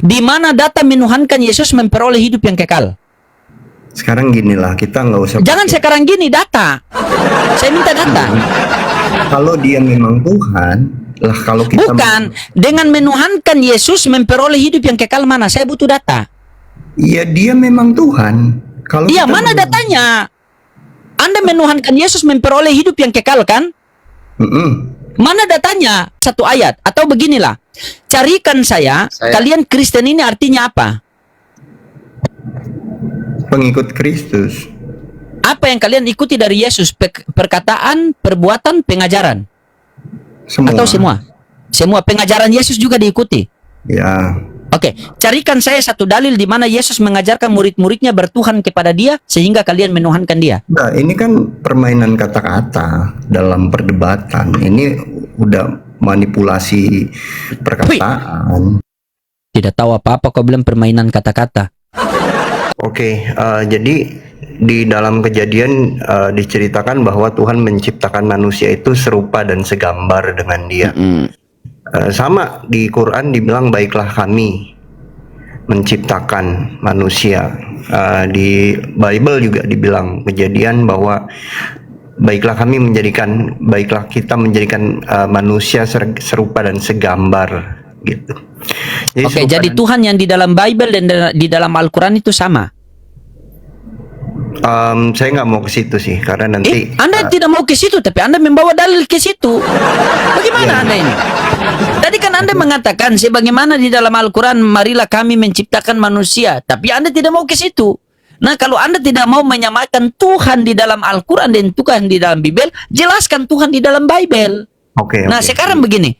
Di mana data menuhankan Yesus memperoleh hidup yang kekal? Sekarang ginilah, kita nggak usah Jangan pakai. sekarang gini, data. Saya minta data. Kalau dia memang Tuhan, lah kalau kita Bukan, dengan menuhankan Yesus memperoleh hidup yang kekal mana? Saya butuh data. Iya, dia memang Tuhan. Kalau Iya, kita mana datanya? Anda menuhankan Yesus memperoleh hidup yang kekal kan? Mm-mm. Mana datanya? Satu ayat. Atau beginilah. Carikan saya, kalian Kristen ini artinya apa? Pengikut Kristus. Apa yang kalian ikuti dari Yesus? Perkataan, perbuatan, pengajaran? Semua. Atau semua? Semua pengajaran Yesus juga diikuti? Ya. Oke, carikan saya satu dalil di mana Yesus mengajarkan murid-muridnya bertuhan kepada dia sehingga kalian menuhankan dia. Nah, ini kan permainan kata-kata dalam perdebatan. Ini udah manipulasi perkataan. Tidak tahu apa-apa kau bilang permainan kata-kata. Oke, jadi di dalam Kejadian diceritakan bahwa Tuhan menciptakan manusia itu serupa dan segambar dengan dia. Sama di Quran dibilang baiklah kami menciptakan manusia. Di Bible juga dibilang Kejadian bahwa baiklah kita menjadikan manusia serupa dan segambar gitu. Oke, jadi Tuhan yang di dalam Bible dan di dalam Al-Quran itu sama? Saya nggak mau ke situ sih, karena nanti Anda tidak mau ke situ, tapi Anda membawa dalil ke situ. Bagaimana Anda ini? Tadi kan Anda mengatakan sebagaimana di dalam Al-Quran, marilah kami menciptakan manusia, tapi Anda tidak mau ke situ. Nah, kalau Anda tidak mau menyamakan Tuhan di dalam Al-Quran dan Tuhan di dalam Bible, jelaskan Tuhan di dalam Bible. Oke. Nah, sekarang begini,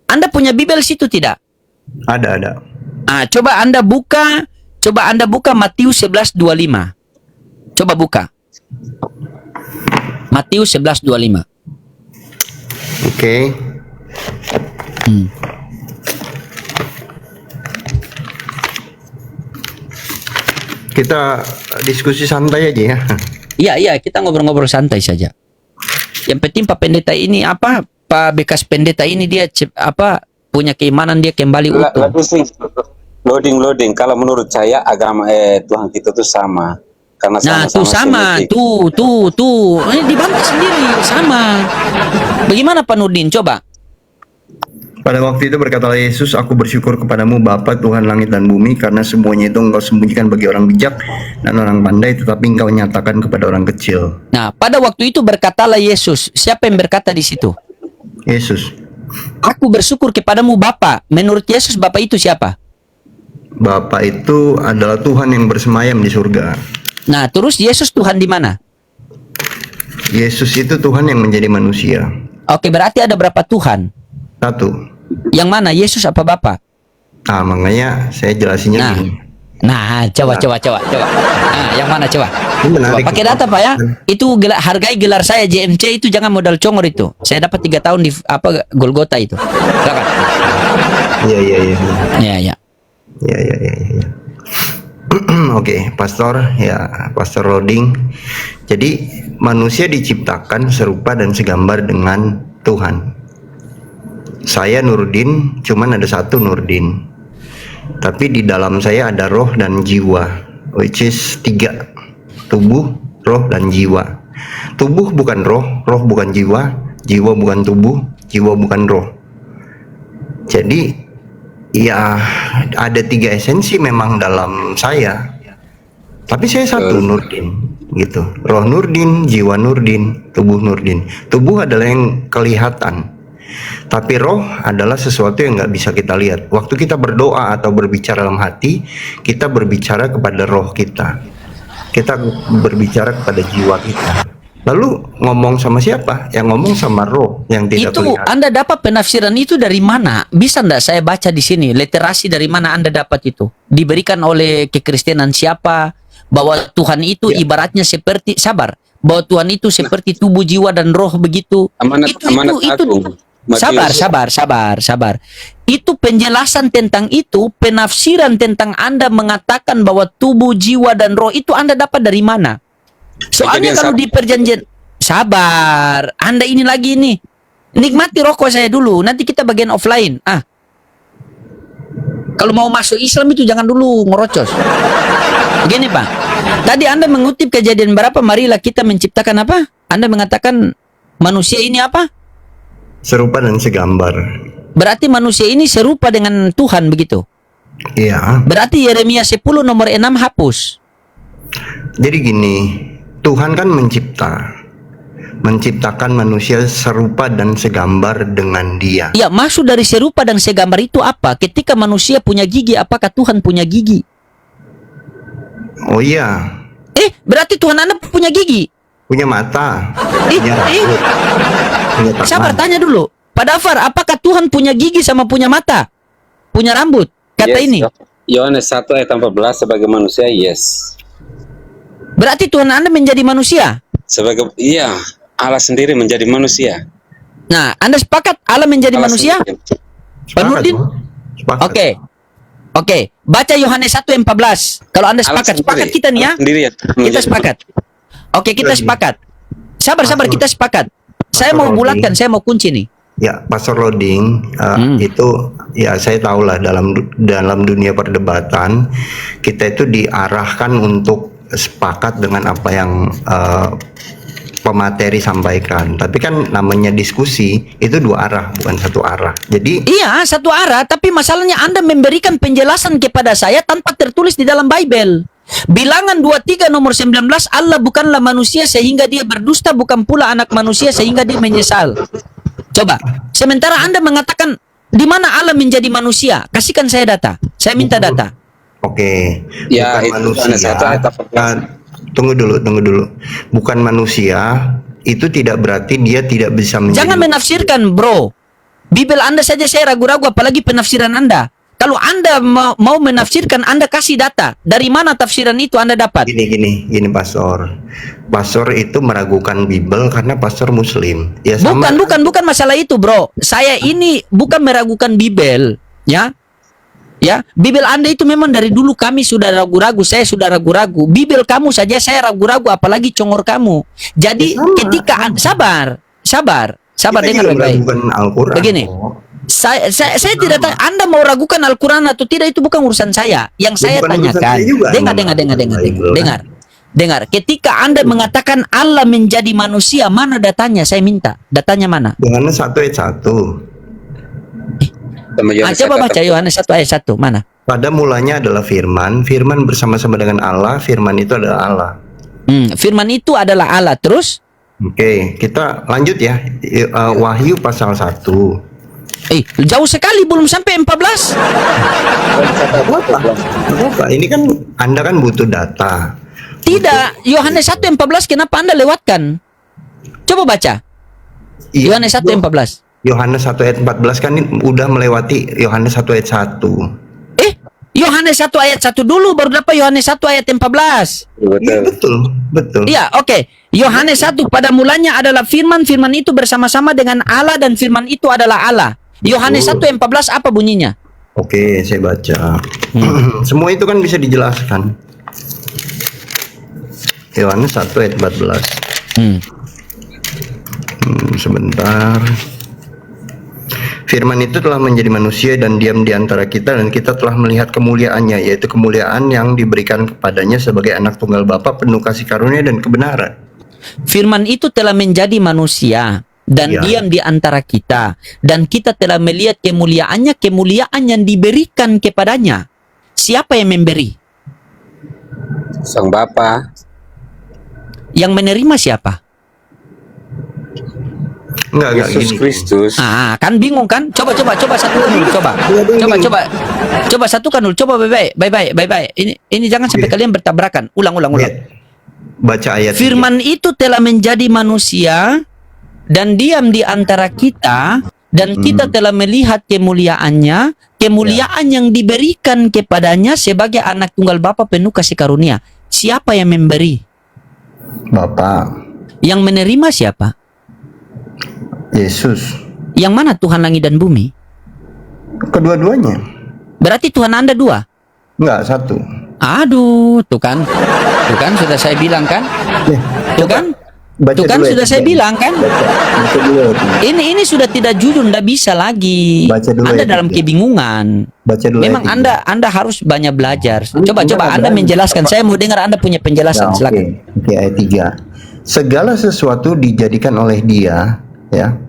Anda punya Bible situ tidak? Ada. Nah, coba Anda buka Matius 11:25. Coba buka. Matius 11:25. Oke. Kita diskusi santai aja ya. Iya, kita ngobrol-ngobrol santai saja. Yang penting Pak Pendeta ini Pak bekas pendeta ini dia punya keimanan dia kembali utuh. Loading. Kalau menurut saya agama Tuhan kita tuh sama. Karena sama. Ini dibantah sendiri sama. Bagaimana Pak Nurdin? Coba. Pada waktu itu berkatalah Yesus, aku bersyukur kepadamu Bapa Tuhan langit dan bumi, karena semuanya itu engkau sembunyikan bagi orang bijak dan orang pandai, tetapi engkau nyatakan kepada orang kecil. Nah, pada waktu itu berkatalah Yesus. Siapa yang berkata di situ? Yesus. Aku bersyukur kepadamu Bapa. Menurut Yesus Bapa itu siapa? Bapa itu adalah Tuhan yang bersemayam di surga. Nah, terus Yesus Tuhan di mana? Yesus itu Tuhan yang menjadi manusia. Oke, berarti ada berapa Tuhan? Satu. Yang mana? Yesus apa Bapa? Nah, makanya saya jelasinnya gini. Coba. Nah, yang mana coba? Ini menarik. Pakai data Pak ya. Itu hargai gelar saya JMC itu jangan modal congor itu. Saya dapat 3 tahun di Golgota itu. Silakan. Iya. Oke, Pastor Loading. Jadi manusia diciptakan serupa dan segambar dengan Tuhan. Saya Nurdin, cuman ada satu Nurdin. Tapi di dalam saya ada roh dan jiwa, which is 3. Tubuh, roh, dan jiwa. Tubuh bukan roh, roh bukan jiwa, jiwa bukan tubuh, jiwa bukan roh. Jadi ya ada 3 esensi memang dalam saya. Tapi saya satu Nurdin gitu. Roh Nurdin, jiwa Nurdin, tubuh Nurdin. Tubuh adalah yang kelihatan. Tapi roh adalah sesuatu yang nggak bisa kita lihat. Waktu kita berdoa atau berbicara dalam hati, kita berbicara kepada roh kita. Kita berbicara kepada jiwa kita. Lalu ngomong sama siapa? Yang ngomong sama roh yang tidak terlihat. Itu Anda dapat penafsiran itu dari mana? Bisa enggak saya baca di sini? Literasi dari mana Anda dapat itu? Diberikan oleh kekristenan siapa? Bahwa Tuhan itu ibaratnya seperti bahwa Tuhan itu seperti tubuh, jiwa, dan roh begitu. Sabar. Itu penjelasan tentang itu, penafsiran tentang Anda mengatakan bahwa tubuh, jiwa, dan roh itu Anda dapat dari mana? Soalnya kalau di perjanjian, sabar. Anda ini lagi nih. Nikmati rokok saya dulu, nanti kita bagian offline. Kalau mau masuk Islam itu jangan dulu ngerocos. Begini Pak, tadi Anda mengutip Kejadian berapa? Marilah kita menciptakan apa? Anda mengatakan manusia ini apa? Serupa dan segambar. Berarti manusia ini serupa dengan Tuhan begitu? Iya. Berarti Yeremia 10 nomor 6 hapus. Jadi gini, Tuhan kan menciptakan manusia serupa dan segambar dengan Dia. Ya, maksud dari serupa dan segambar itu apa? Ketika manusia punya gigi, apakah Tuhan punya gigi? Oh iya, Berarti Tuhan Anda punya gigi? punya mata, Eh, punya eh. rambut, punya tangan. Sabar, tanya dulu. Pak Dafar, apakah Tuhan punya gigi sama punya mata? Punya rambut? Kata Yes, ini. Yohanes 1 ayat 14 sebagai manusia, yes. Berarti Tuhan Anda menjadi manusia? Sebagai, iya, Allah sendiri menjadi manusia. Nah, Anda sepakat Allah menjadi Allah manusia? sendiri. Pak Sepakat, Nurdin? Bang. Sepakat. Oke. Baca Yohanes 1 ayat 14. Kalau Anda Allah sepakat, sendiri. sepakat kita nih ya. Allah sendiri ya, Kita menjadi- sepakat. Oke, kita Lagi. sepakat. Sabar, kita sepakat. Saya mau Rodi. bulatkan, saya mau kunci nih. Ya, Pastor Loading itu ya saya tahu lah dalam dunia perdebatan kita itu diarahkan untuk sepakat dengan apa yang pemateri sampaikan. Tapi kan namanya diskusi itu dua arah, bukan satu arah. Jadi Iya, satu arah, tapi masalahnya Anda memberikan penjelasan kepada saya tanpa tertulis di dalam Bible. Bilangan 23 nomor 19, Allah bukanlah manusia sehingga dia berdusta, bukan pula anak manusia sehingga dia menyesal. Coba, sementara Anda mengatakan di mana Allah menjadi manusia? Kasihkan saya data. Saya minta data. oke, Ya, bukan itu manusia. Yohanes 1 ayat 14. Tunggu dulu. Bukan manusia itu tidak berarti dia tidak bisa menjadi. Jangan menafsirkan, bro. Bibel Anda saja saya ragu-ragu, apalagi penafsiran Anda. Kalau Anda mau menafsirkan, Anda kasih data. Dari mana tafsiran itu Anda dapat? Gini, Pastor. Pastor itu meragukan Bible karena Pastor Muslim. Ya sama. Bukan masalah itu, bro. Saya ini bukan meragukan Bibel, ya. Ya, Bibel Anda itu memang dari dulu kami sudah ragu-ragu, saya sudah ragu-ragu. Bibel kamu saja saya ragu-ragu, apalagi congor kamu. Jadi Ya, sama. ketika sabar Kita dengar juga baik-baik. meragukan Al-Quran. Begini. kok. Saya tidak tahu. Anda mau ragukan Al-Quran atau tidak itu bukan urusan saya. Yang saya Bukan urusan tanyakan, saya juga. dengar. Ketika Anda mengatakan Allah menjadi manusia, mana datanya? Saya minta. Datanya mana? Yohanes 1 ayat 1. Sama Yohanes Coba 1 baca Yohanes 1 ayat 1. Mana? Pada mulanya adalah firman, firman bersama-sama dengan Allah, firman itu adalah Allah. Firman itu adalah Allah. Terus? Oke, kita lanjut ya. Wahyu pasal 1. Jauh sekali, belum sampai 14. Apa? Ini kan Anda kan butuh data. Tidak, Yohanes 1 ayat 14 kenapa Anda lewatkan? Coba baca. Iya, Yohanes 1 ayat 14. Yohanes 1 ayat 14 kan ini udah melewati Yohanes 1 ayat 1. Yohanes 1 ayat 1 dulu, baru dapat Yohanes 1 ayat 14. Iya, betul. Iya, oke. Yohanes 1, pada mulanya adalah firman, firman itu bersama-sama dengan Allah dan firman itu adalah Allah. Yohanes 1 ayat 14 apa bunyinya? Oke, saya baca. Semua itu kan bisa dijelaskan. Yohanes 1 ayat 14. Sebentar. Firman itu telah menjadi manusia dan diam di antara kita, dan kita telah melihat kemuliaannya, yaitu kemuliaan yang diberikan kepadanya sebagai anak tunggal Bapa, penuh kasih karunia dan kebenaran. Firman itu telah menjadi manusia dan Iya. diam di antara kita, dan kita telah melihat kemuliaannya, kemuliaan yang diberikan kepadanya. Siapa yang memberi? Sang Bapa. Yang menerima siapa? Enggak Yesus gini. Kristus. Kan bingung kan? Coba satukan dulu, coba satukan dulu, coba baik. Ini jangan sampai kalian bertabrakan. Ulang. Lihat. Baca ayat Firman itu telah menjadi manusia dan diam di antara kita, dan kita telah melihat kemuliaannya, kemuliaan yang diberikan kepadanya sebagai anak tunggal Bapa penuh kasih karunia. Siapa yang memberi? 3. Bapak Yang menerima siapa? Yesus. Yang mana Tuhan langit dan bumi? Kedua-duanya. Berarti Tuhan Anda dua? Enggak, satu. Aduh, tuh kan sudah saya bilang kan? Tuh kan? Baca Tuh kan dulu sudah ayat saya 3. bilang kan. Baca dulu ayat 3. Ini sudah tidak jujur, tidak bisa lagi. Baca dulu Anda ayat dalam 3. kebingungan. Baca dulu Memang ayat 3. Anda harus banyak belajar. Coba Anda Anda berani. menjelaskan. Saya mau dengar Anda punya penjelasan. Nah, Silakan. Oke, ayat 3. Segala sesuatu dijadikan oleh Dia, ya.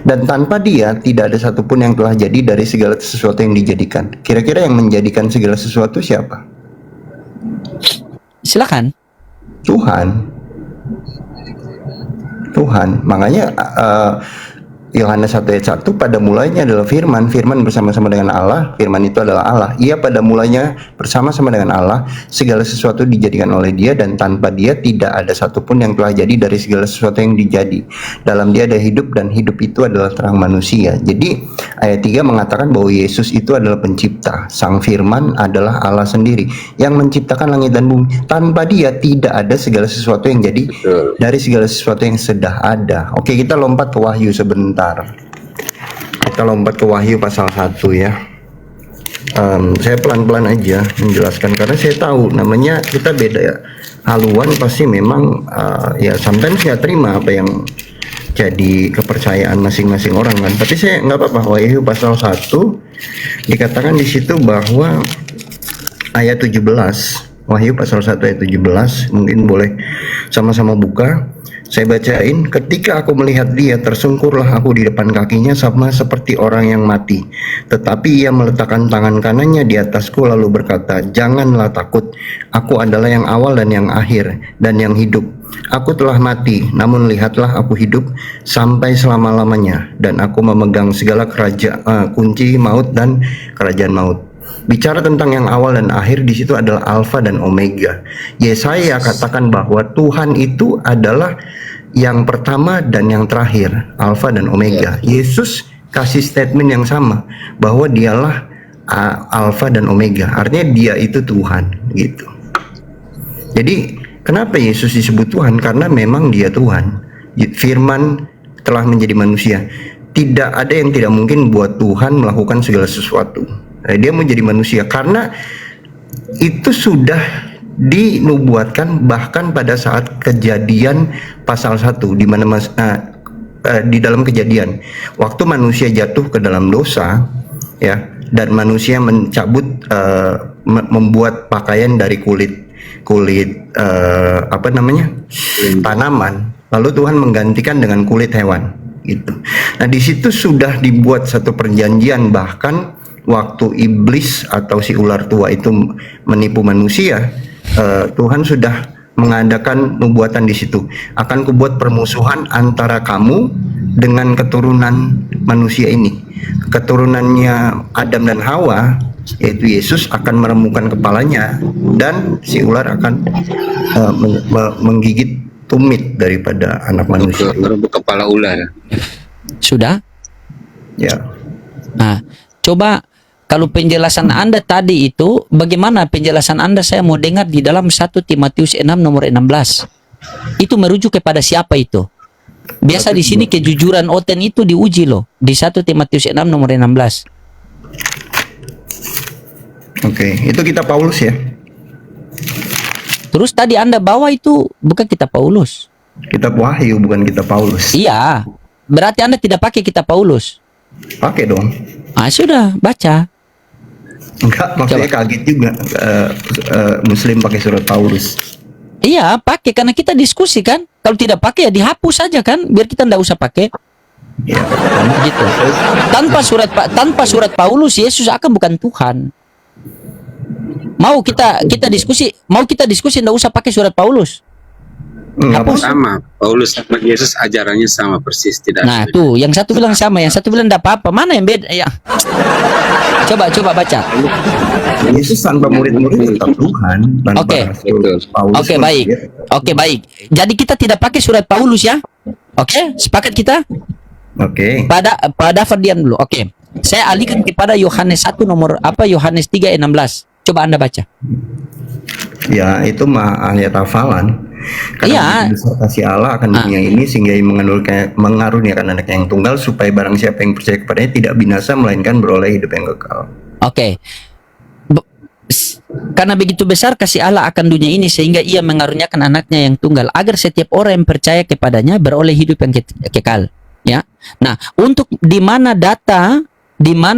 Dan tanpa Dia tidak ada satupun yang telah jadi dari segala sesuatu yang dijadikan. Kira-kira yang menjadikan segala sesuatu siapa? Silakan. Tuhan. Tuhan. Makanya Yohanes 1 ayat 1, pada mulanya adalah firman, firman bersama-sama dengan Allah, firman itu adalah Allah. Ia pada mulanya bersama-sama dengan Allah, segala sesuatu dijadikan oleh Dia, dan tanpa Dia tidak ada satupun yang telah jadi dari segala sesuatu yang dijadi. Dalam Dia ada hidup, dan hidup itu adalah terang manusia. Jadi ayat 3 mengatakan bahwa Yesus itu adalah pencipta. Sang firman adalah Allah sendiri yang menciptakan langit dan bumi. Tanpa Dia tidak ada segala sesuatu yang jadi dari segala sesuatu yang sudah ada. Oke, kita lompat ke Wahyu sebentar. Kita lompat ke Wahyu pasal 1 ya. Saya pelan-pelan aja menjelaskan karena saya tahu namanya kita beda ya. Haluan pasti memang ya sometimes nggak terima apa yang jadi kepercayaan masing-masing orang kan. Tapi saya nggak apa-apa. Wahyu pasal 1 dikatakan di situ bahwa ayat 17, Wahyu pasal 1 ayat 17, mungkin boleh sama-sama buka. Saya bacain, ketika aku melihat Dia, tersungkurlah aku di depan kakinya sama seperti orang yang mati. Tetapi Ia meletakkan tangan kanannya di atasku lalu berkata, janganlah takut, aku adalah yang awal dan yang akhir dan yang hidup. Aku telah mati, namun lihatlah aku hidup sampai selama-lamanya, dan aku memegang segala kunci maut dan kerajaan maut. Bicara tentang yang awal dan akhir, di situ adalah Alfa dan Omega. Yesaya katakan bahwa Tuhan itu adalah yang pertama dan yang terakhir, Alfa dan Omega. Yesus kasih statement yang sama bahwa Dialah Alfa dan Omega. Artinya Dia itu Tuhan, gitu. Jadi kenapa Yesus disebut Tuhan? Karena memang Dia Tuhan. Firman telah menjadi manusia. Tidak ada yang tidak mungkin buat Tuhan melakukan segala sesuatu. Dia menjadi manusia karena itu sudah dinubuatkan bahkan pada saat Kejadian pasal 1, di mana di dalam Kejadian waktu manusia jatuh ke dalam dosa ya, dan manusia mencabut membuat pakaian dari kulit tanaman, lalu Tuhan menggantikan dengan kulit hewan gitu. Nah, di situ sudah dibuat satu perjanjian, bahkan waktu iblis atau si ular tua itu menipu manusia, Tuhan sudah mengadakan nubuatan di situ. Akan kubuat permusuhan antara kamu dengan keturunan manusia ini. Keturunannya Adam dan Hawa, yaitu Yesus, akan meremukkan kepalanya, dan si ular akan menggigit tumit daripada anak manusia. Merebut kepala ular. Sudah? Ya. Nah, coba kalau penjelasan Anda tadi itu, bagaimana penjelasan Anda? Saya mau dengar di dalam 1 Timotius 6 nomor 16. Itu merujuk kepada siapa itu? Biasa di sini kejujuran Oten itu diuji loh. Di 1 Timotius 6 nomor 16. Oke, itu kitab Paulus ya. Terus tadi Anda bawa itu bukan kitab Paulus. Kitab Wahyu, bukan kitab Paulus. Iya. Berarti Anda tidak pakai kitab Paulus. Pakai dong. Ah, sudah, baca. Enggak, maksudnya kaget juga Muslim pakai surat Paulus. Iya, pakai karena kita diskusi kan. Kalau tidak pakai ya dihapus saja kan, biar kita tidak usah pakai. Ya, Gitu. Tanpa surat Paulus, Yesus akan bukan Tuhan. Mau kita diskusi tidak usah pakai surat Paulus. Hapus. Sama, Paulus sama Yesus ajarannya sama persis, tidak. Nah, tuh, yang satu bilang sama, yang satu bilang tidak apa-apa. Mana yang beda? Ya. Coba baca. Yesus tanpa murid-murid tetap Tuhan. Oke. Oke, baik. Oke, baik. Jadi kita tidak pakai surat Paulus ya. Oke, sepakat kita? Oke. Pada Ferdian dulu. Oke. Saya alihkan kepada Yohanes 1 nomor Yohanes 3 ayat 16. Coba Anda baca. Ya, itu mah ayat hafalan. Iya. Karena besar kasih Allah akan dunia ini sehingga ia mengaruniakan anaknya yang tunggal supaya barang siapa yang percaya kepadanya tidak binasa melainkan beroleh hidup yang kekal. Oke. Karena begitu besar kasih Allah akan dunia ini sehingga ia mengaruniakan anaknya yang tunggal agar setiap orang yang percaya kepadanya beroleh hidup yang kekal. Ya. Nah, untuk di mana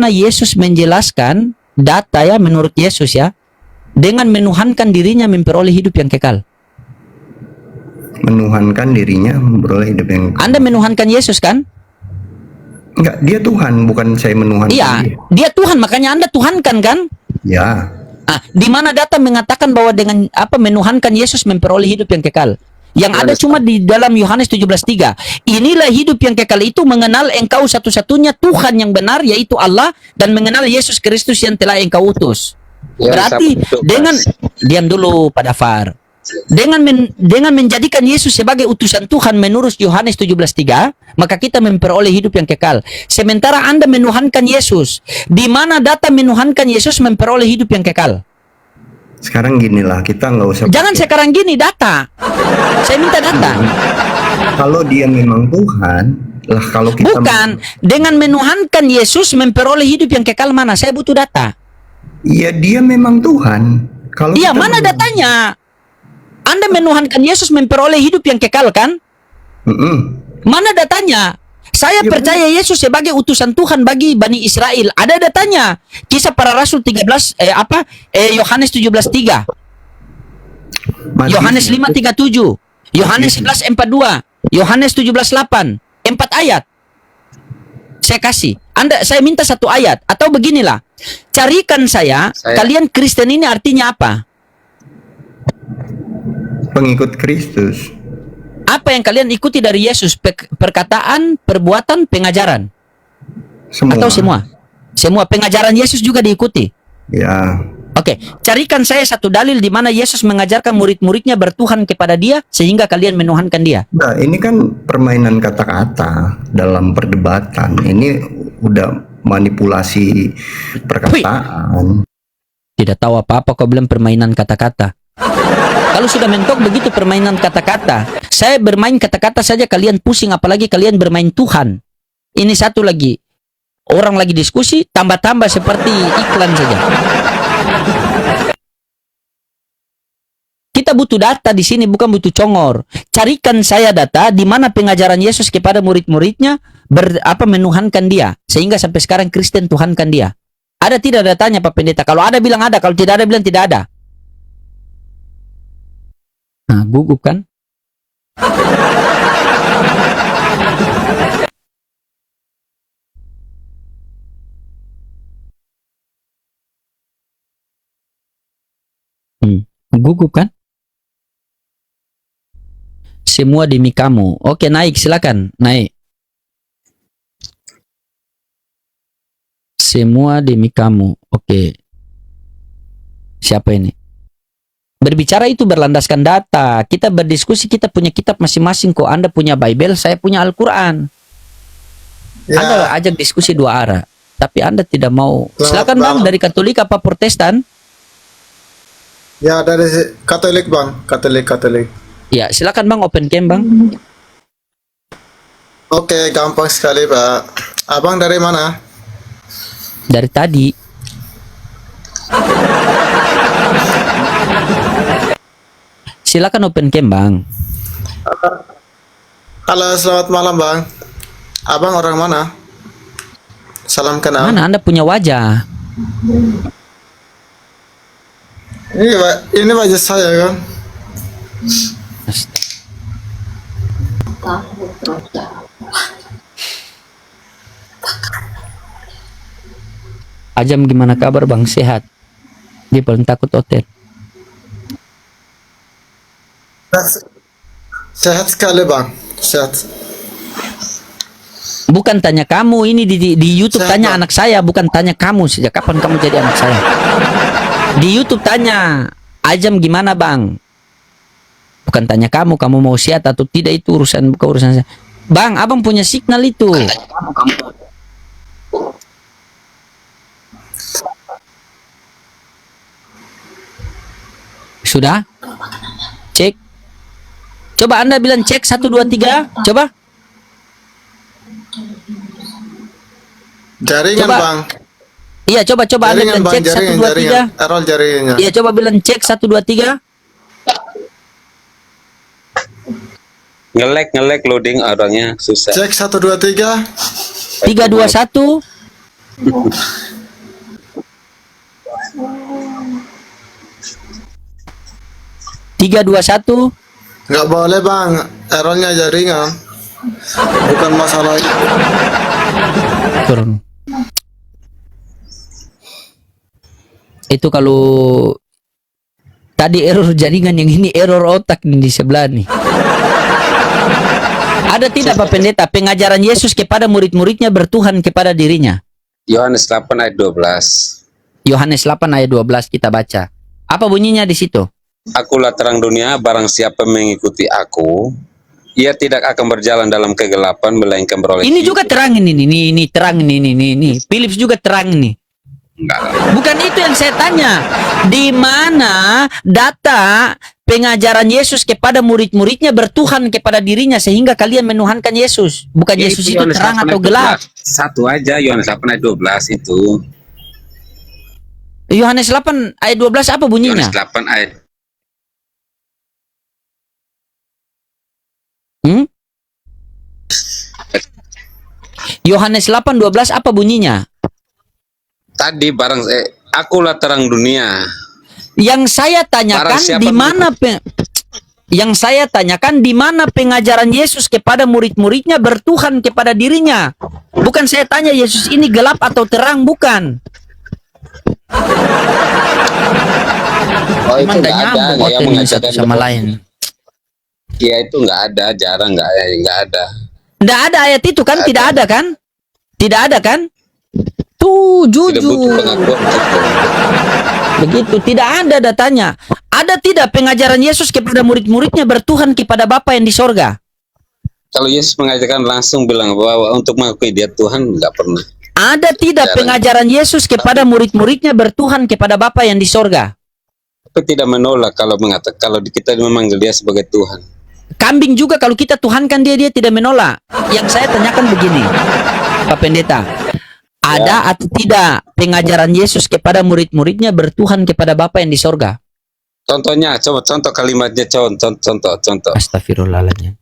Yesus menjelaskan data ya menurut Yesus ya dengan menuhankan dirinya memperoleh hidup yang kekal. Menuhankan dirinya memperoleh hidup yang kekal. Anda menuhankan Yesus kan? Enggak, dia Tuhan, bukan saya menuhankan Iya, dia. dia Tuhan makanya Anda tuhankan kan? Ya. Di mana data mengatakan bahwa dengan menuhankan Yesus memperoleh hidup yang kekal. Yang ada cuma di dalam Yohanes 17:3. Inilah hidup yang kekal itu mengenal engkau satu-satunya Tuhan yang benar yaitu Allah dan mengenal Yesus Kristus yang telah engkau utus. Ya, Berarti sabtu, dengan Mas. diam dulu pada Far. Dengan menjadikan Yesus sebagai utusan Tuhan menurut Yohanes 17:3, maka kita memperoleh hidup yang kekal. Sementara Anda menuhankan Yesus, di mana data menuhankan Yesus memperoleh hidup yang kekal? Sekarang ginilah, kita nggak usah Jangan pakai- sekarang gini data. Saya minta data. Kalau dia memang Tuhan, lah kalau kita Bukan dengan menuhankan Yesus memperoleh hidup yang kekal mana? Saya butuh data. Iya, dia memang Tuhan. Kalau Iya, kita mana datanya? Anda menuhankan Yesus memperoleh hidup yang kekal kan? Mm-mm. Mana datanya? Saya Ya, percaya Yesus sebagai utusan Tuhan bagi Bani Israel. Ada datanya. Kisah para Rasul 13 Yohanes 17:3. Yohanes 5:37. Yohanes 11:42. Yohanes 17:8. 4 ayat. Saya kasih. Saya minta satu ayat atau beginilah. Carikan kalian Kristen ini artinya apa? Pengikut Kristus. Apa yang kalian ikuti dari Yesus? Perkataan, perbuatan, pengajaran. Semua. Atau semua? Semua pengajaran Yesus juga diikuti. Ya. Oke, carikan saya satu dalil di mana Yesus mengajarkan murid-muridnya bertuhan kepada dia sehingga kalian menuhankan dia. Nah, ini kan permainan kata-kata dalam perdebatan. Ini udah manipulasi perkataan. Tidak tahu apa-apa kau bilang permainan kata-kata. Kalau sudah mentok begitu permainan kata-kata. Saya bermain kata-kata saja kalian pusing, apalagi kalian bermain Tuhan. Ini satu lagi. Orang lagi diskusi, tambah-tambah seperti iklan saja. Kita butuh data di sini, bukan butuh congor. Carikan saya data di mana pengajaran Yesus kepada murid-muridnya menuhankan dia, sehingga sampai sekarang Kristen tuhankan dia. Ada tidak datanya Pak Pendeta? Kalau ada bilang ada, kalau tidak ada bilang tidak ada. Nah, gugup kan? Gugup kan? Semua demi kamu. Oke, naik, silakan, naik. Semua demi kamu. Oke. Siapa ini? Berbicara itu berlandaskan data. Kita berdiskusi, kita punya kitab masing-masing kok. Anda punya Bible, saya punya Al-Quran. Ya, Anda ajak diskusi dua arah. Tapi Anda tidak mau. Selamat Silakan Bang, malam. dari Katolik apa Protestan? ya dari Katolik Bang, Katolik. Ya, silakan Bang, open cam Bang. Oke, gampang sekali Pak. Abang dari mana? Dari tadi. Silakan open cam Bang. Halo, selamat malam Bang. Abang orang mana? Salam kenal. Mana Anda punya wajah? Ini wajah saya kan. Ajam gimana kabar Bang? Sehat? Dia paling takut hotel. Sehat sekali Bang. Sehat. Bukan tanya kamu, ini di YouTube Sehat, tanya Bang. anak saya, bukan tanya kamu. Sejak kapan kamu jadi anak saya? Di YouTube tanya, Ajam gimana Bang? Bukan tanya kamu mau sehat atau tidak, itu bukan urusan saya. Bang, abang punya signal itu. Sudah? Cek. Coba Anda bilang cek 1 2 3. Coba. Jaringan Coba. Bang. Iya, coba Anda Jaringan bilang bang, cek 1 jaringan, 2 jaringan. 3. Errol jaringannya. Iya, coba bilang cek 1 2 3. Ngelek loading orangnya susah. Cek 1 2 3. 3 2 1. Tiga dua satu. Nggak boleh bang, errornya jaringan. Bukan masalah. Turun. Itu kalau tadi error jaringan, yang ini error otak nih di sebelah nih. Ada tidak Pak Pendeta pengajaran Yesus kepada murid-muridnya bertuhan kepada dirinya? Yohanes 8 ayat 12. Yohanes 8 ayat 12 kita baca. Apa bunyinya di situ? Akulah terang dunia, barang siapa mengikuti aku, ia tidak akan berjalan dalam kegelapan, melainkan beroleh Ini hidup. juga terang ini terang ini. Philips juga terang ini. Enggak lah. Bukan itu yang saya tanya. Di mana data pengajaran Yesus kepada murid-muridnya bertuhan kepada dirinya sehingga kalian menuhankan Yesus? Bukan Ya, Yesus itu Yohanes terang 8 atau ayat gelap. 12. Satu aja, Yohanes 8 ayat 12 itu. Yohanes 8 ayat 12 apa bunyinya? Yohanes 8 ayat Yohanes 8:12 apa bunyinya? tadi akulah terang dunia. Yang saya tanyakan Barang siapa di mana yang saya tanyakan di mana pengajaran Yesus kepada murid-muridnya bertuhan kepada dirinya. Bukan saya tanya Yesus ini gelap atau terang, bukan. Oh, itu Cuman nggak ada, nyambung nggak yang otak ini mengatakan satu sama lain. Ya itu nggak ada, jarang nggak ada. Tidak ada ayat itu kan? Tidak ada kan? Tidak ada kan? Tuh Tidak butuh jujur. pengakuan gitu. Begitu, tidak ada datanya. Ada tidak pengajaran Yesus kepada murid-muridnya bertuhan kepada Bapa yang di sorga? Kalau Yesus mengajarkan langsung bilang bahwa untuk mengakui dia Tuhan, nggak pernah. Ada tidak Jarang. pengajaran Yesus kepada murid-muridnya bertuhan kepada Bapa yang di sorga? Tapi tidak menolak kalau mengatakan kalau kita memanggil dia sebagai Tuhan. Kambing juga kalau kita tuhankan dia tidak menolak. Yang saya tanyakan begini, Pak Pendeta, ada atau tidak pengajaran Yesus kepada murid-muridnya bertuhan kepada Bapa yang di sorga? Contohnya, coba contoh kalimatnya, contoh. Astagfirullahaladzim.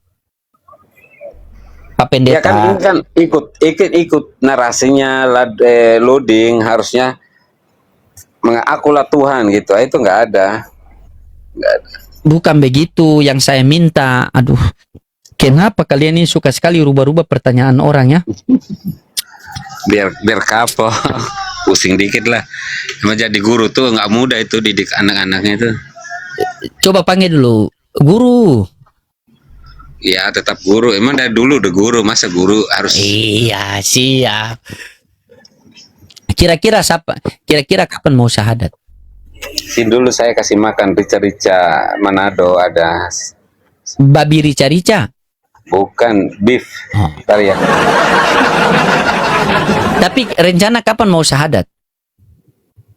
Pak Ya kan ini Pendeta, kan ikut narasinya, loading harusnya akulah Tuhan gitu. Itu nggak ada. bukan begitu yang saya minta. Aduh, kenapa kalian ini suka sekali rubah-rubah pertanyaan orang ya? Biar kapok. Pusing dikit lah. Cuma jadi guru tuh nggak mudah itu, didik anak-anaknya itu. Coba panggil dulu, guru. Ya tetap guru. Emang dari dulu udah guru, masa guru harus Iya, siap. Kira-kira kapan mau syahadat? Sini dulu saya kasih makan rica-rica Manado ada. Babi rica-rica. Bukan beef. Oh. Ntar ya. Tapi rencana kapan mau syahadat?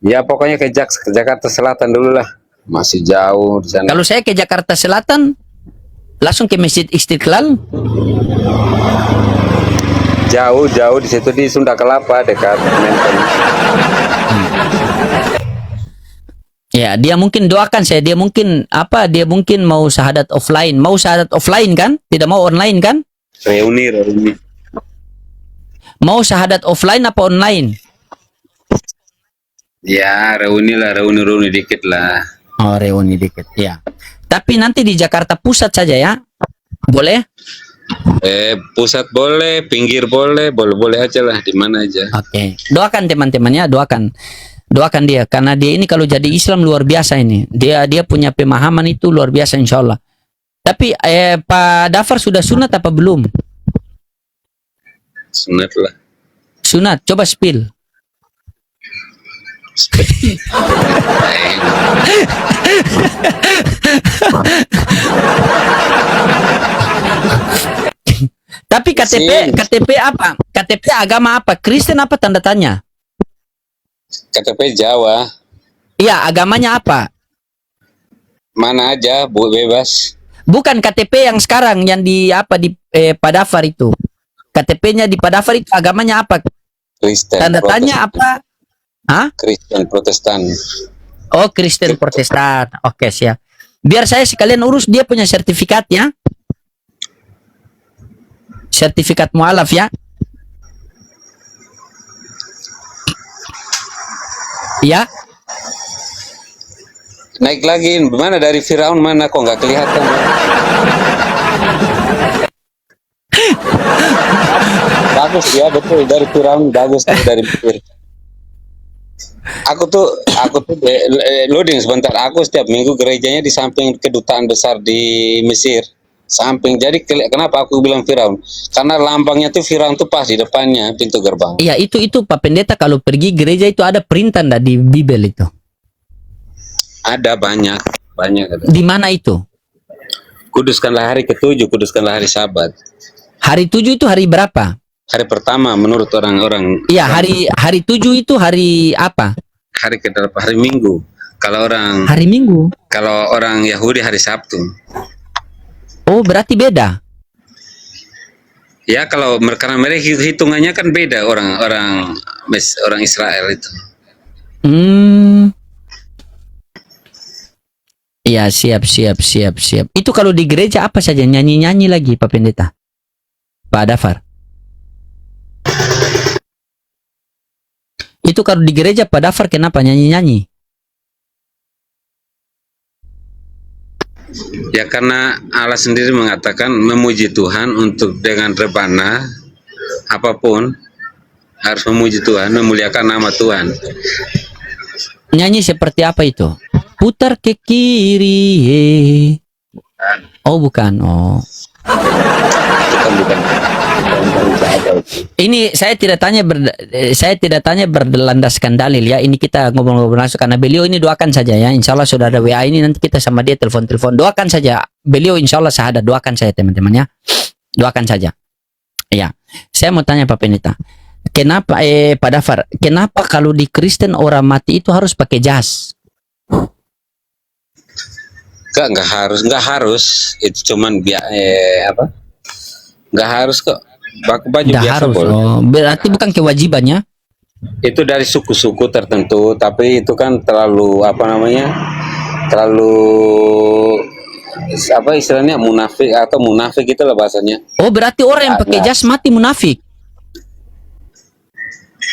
Ya pokoknya ke Jakarta Selatan dulu lah. Masih jauh di sana. Kalau saya ke Jakarta Selatan, langsung ke Masjid Istiqlal. Jauh di situ di Sunda Kelapa dekat Menteng. Ya, dia mungkin doakan saya. Dia mungkin mau syahadat offline. Mau syahadat offline kan? Tidak mau online kan? Reuni. Mau syahadat offline apa online? Ya reuni dikit lah. Oh, reuni dikit. Ya. Tapi nanti di Jakarta Pusat saja ya. Boleh? Pusat boleh, pinggir boleh aja lah, di mana aja. Oke. Doakan teman-temannya, doakan dia karena dia ini kalau jadi Islam luar biasa ini. Dia punya pemahaman itu luar biasa insya Allah. Tapi Pak Dafar sudah sunat apa belum? Sunat lah. Sunat, coba spill. Tapi KTP apa? KTP agama apa? Kristen apa tanda tanya? KTP Jawa. Iya, agamanya apa? Mana aja, bebas. Bukan KTP yang sekarang yang di Padafar itu. KTP-nya di Padafar itu agamanya apa? Kristen. Tanda tanya apa? Hah? Kristen Protestan. Oh, Kristen Protestan. Oke, siap. Biar saya sekalian urus dia punya sertifikatnya. Sertifikat mualaf ya. Ya. Naik lagi, mana dari Firaun mana kok nggak kelihatan? Bagus ya, betul dari Firaun bagus dari Mesir. Aku tuh loading sebentar. Aku setiap minggu gerejanya di samping kedutaan besar di Mesir. Samping. Jadi kenapa aku bilang Firaun? Karena lambangnya tuh Firaun tuh pas di depannya pintu gerbang. Iya, itu Pak Pendeta, kalau pergi gereja itu ada perintah enggak di Bible itu? Ada banyak ada. Di mana itu? Kuduskanlah hari ke-7, kuduskanlah hari Sabat. Hari 7 itu hari berapa? Hari pertama menurut orang-orang. Iya, hari 7 itu hari apa? Hari ke-8, hari Minggu. Kalau orang Hari Minggu. kalau orang Yahudi hari Sabtu. Oh, berarti beda. Ya kalau karena mereka hitungannya kan beda orang Israel itu. Iya, siap. Itu kalau di gereja apa saja, nyanyi-nyanyi lagi Pak Pendeta? Pak Dafar. Itu kalau di gereja Pak Dafar kenapa nyanyi-nyanyi? Ya karena Allah sendiri mengatakan memuji Tuhan untuk dengan rebana apapun harus memuji Tuhan, memuliakan nama Tuhan. Nyanyi seperti apa itu? Putar ke kiri. Oh, bukan. Oh. Bukan. Ini saya tidak tanya berlandaskan dalil ya. Ini kita ngobrol-ngobrol langsung karena beliau ini doakan saja ya. Insya Allah sudah ada WA ini, nanti kita sama dia telepon. Doakan saja. Beliau insya Allah syahadat. Doakan saya teman-teman ya. Doakan saja. Ya. Saya mau tanya Pak Pendeta. Kenapa Pak Dafar, kenapa kalau di Kristen orang mati itu harus pakai jas? Nggak harus. Itu cuman nggak harus kok. Pakai baju Nggak biasa harus. boleh. Oh, berarti bukan kewajibannya. Itu dari suku-suku tertentu, tapi itu kan terlalu istilahnya munafik itulah bahasanya. Oh, berarti orang yang pakai jas mati munafik.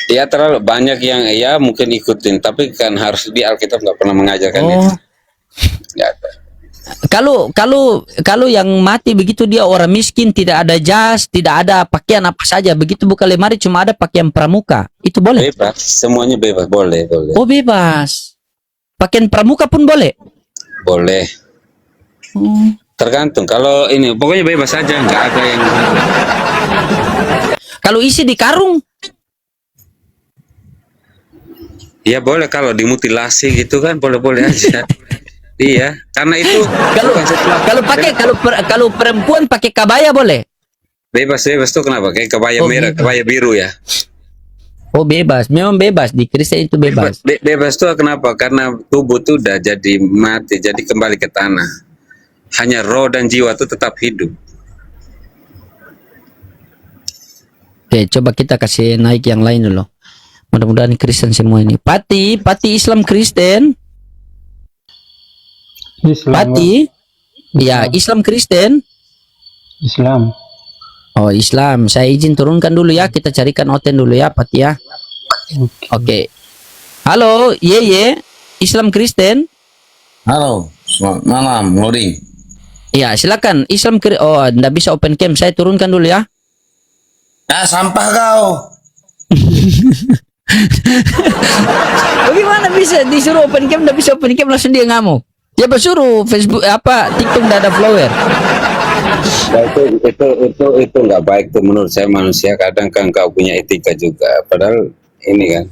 Ya terlalu banyak yang ya mungkin ikutin, tapi kan harus di Alkitab nggak pernah mengajarkan itu. Nggak ada. Kalau yang mati begitu dia orang miskin, tidak ada jas, tidak ada pakaian apa saja, begitu buka lemari cuma ada pakaian pramuka, itu boleh? Bebas, semuanya bebas, boleh. Oh, bebas. Pakaian pramuka pun boleh? Boleh. Tergantung. Kalau ini pokoknya bebas saja, nggak ada yang. Kalau isi di karung? Ya boleh, kalau dimutilasi gitu kan boleh aja. Iya, karena itu kalau perempuan pakai kabaya boleh? bebas tuh kenapa? Kayak kebaya merah, kebaya biru ya. Oh, bebas. Memang bebas di Kristen itu bebas. Bebas tuh kenapa? Karena tubuh tuh udah jadi mati, jadi kembali ke tanah. Hanya roh dan jiwa tuh tetap hidup. Oke, coba kita kasih naik yang lain dulu. Mudah-mudahan Kristen semua ini. Pati Islam Kristen. Pati, ya Islam Kristen. Islam. Oh, Islam. Saya izin turunkan dulu ya. Kita carikan Oten dulu ya, Pati ya. Oke. Halo, Yeye. Islam Kristen. Halo, selamat malam, loading. Ya, silakan. Islam oh, enggak bisa open cam. Saya turunkan dulu ya. Ya, sampah kau. Bagaimana bisa disuruh open cam, enggak bisa open cam langsung dia ngamuk? Ya suruh Facebook TikTok enggak ada follower. Nah, itu nggak baik tuh menurut saya. Manusia kadang kan nggak punya etika juga, padahal ini kan.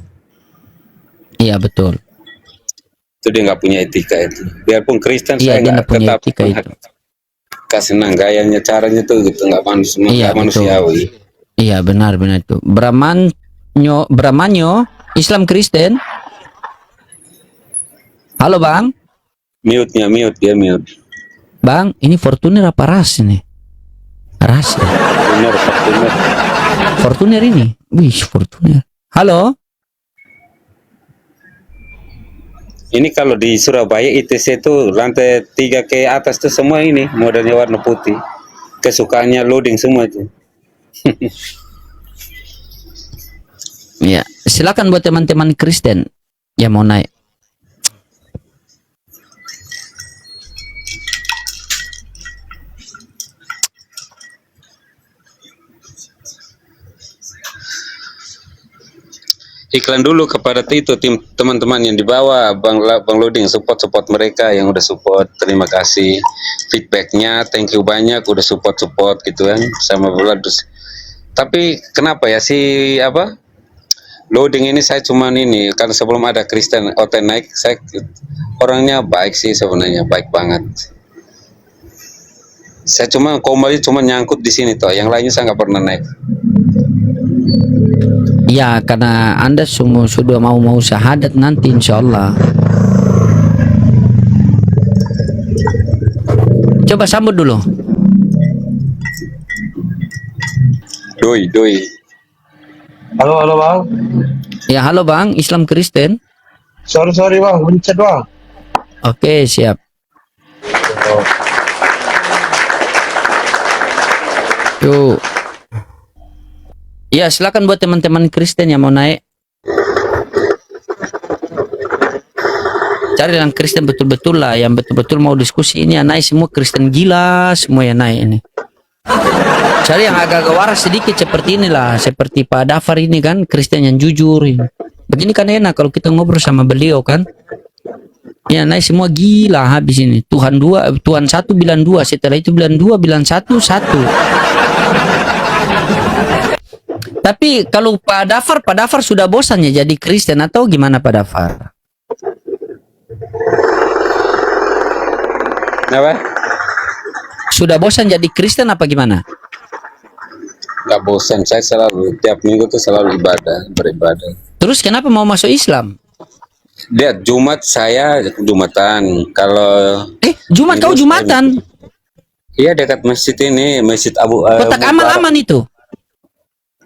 Iya, betul. Itu dia nggak punya etika itu. Biarpun Kristen Iya, saya dia nggak punya tetap etika itu. kasih gayanya, caranya tuh gitu nggak Iya, manusiawi. Iya, benar itu. Bramanyo Islam Kristen. Halo Bang. Mute. Bang, ini Fortuner apa Ras ini? Ras ya? Fortuner ini. Wih, Fortuner. Halo? Ini kalau di Surabaya ITC itu lantai 3 ke atas tuh semua ini modelnya warna putih. Kesukaannya loading semua itu. Ya, silakan buat teman-teman Kristen yang mau naik. Iklan dulu kepada itu tim teman-teman yang di bawah, Bang Loading, support mereka yang udah support, terima kasih feedbacknya, thank you banyak udah support gitu kan sama Beladus. Tapi kenapa ya si apa Loading ini saya cuman ini karena sebelum ada Kristen Oten naik, saya orangnya baik sih sebenarnya, baik banget. Saya cuma nyangkut di sini toh, yang lainnya saya nggak pernah naik. Ya, karena Anda semua sudah mau syahadat nanti insya Allah. Coba sambut dulu. Doi. Halo bang. Ya, halo Bang, Islam Kristen. Sorry bang, mencet bang. Oke, siap. Yuk. Ya, silakan buat teman-teman Kristen yang mau naik. Cari yang Kristen betul-betul lah, yang betul-betul mau diskusi ini. Yang naik semua Kristen gila, semua yang naik ini. Cari yang agak-agak waras sedikit seperti inilah, seperti Pak Dafar ini kan, Kristen yang jujur. Ini. Begini kan enak kalau kita ngobrol sama beliau kan. Ya, naik semua gila habis ini. Tuhan satu bilang dua, setelah itu bilang dua, bilang satu. Tapi kalau Pak Dafar sudah bosan ya jadi Kristen atau gimana Pak Dafar? Apa? Sudah bosan jadi Kristen apa gimana? Gak bosan, saya selalu tiap minggu tuh selalu beribadah. Terus kenapa mau masuk Islam? Dia Jumat saya Jumatan. Kalau Jumat kau Jumatan? Iya dekat masjid ini, Masjid Abu Kotak aman-aman itu?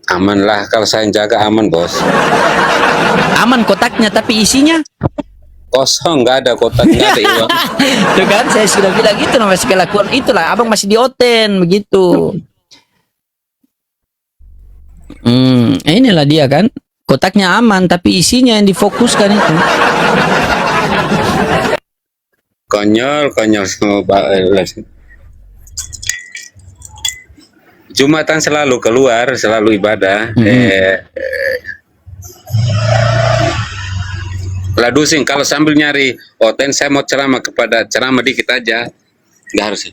Aman lah, kalau saya jaga aman bos. Aman kotaknya tapi isinya? Kosong, nggak ada kotak, nggak ada uang. Tuh kan saya sudah bilang gitu namanya kelakuan itulah, abang masih di Oten begitu. Inilah dia kan, kotaknya aman tapi isinya yang difokuskan itu. Konyol semua. Jumatan selalu keluar, selalu ibadah. Ladusing kalau sambil nyari Oten, saya mau ceramah dikit aja, nggak harus.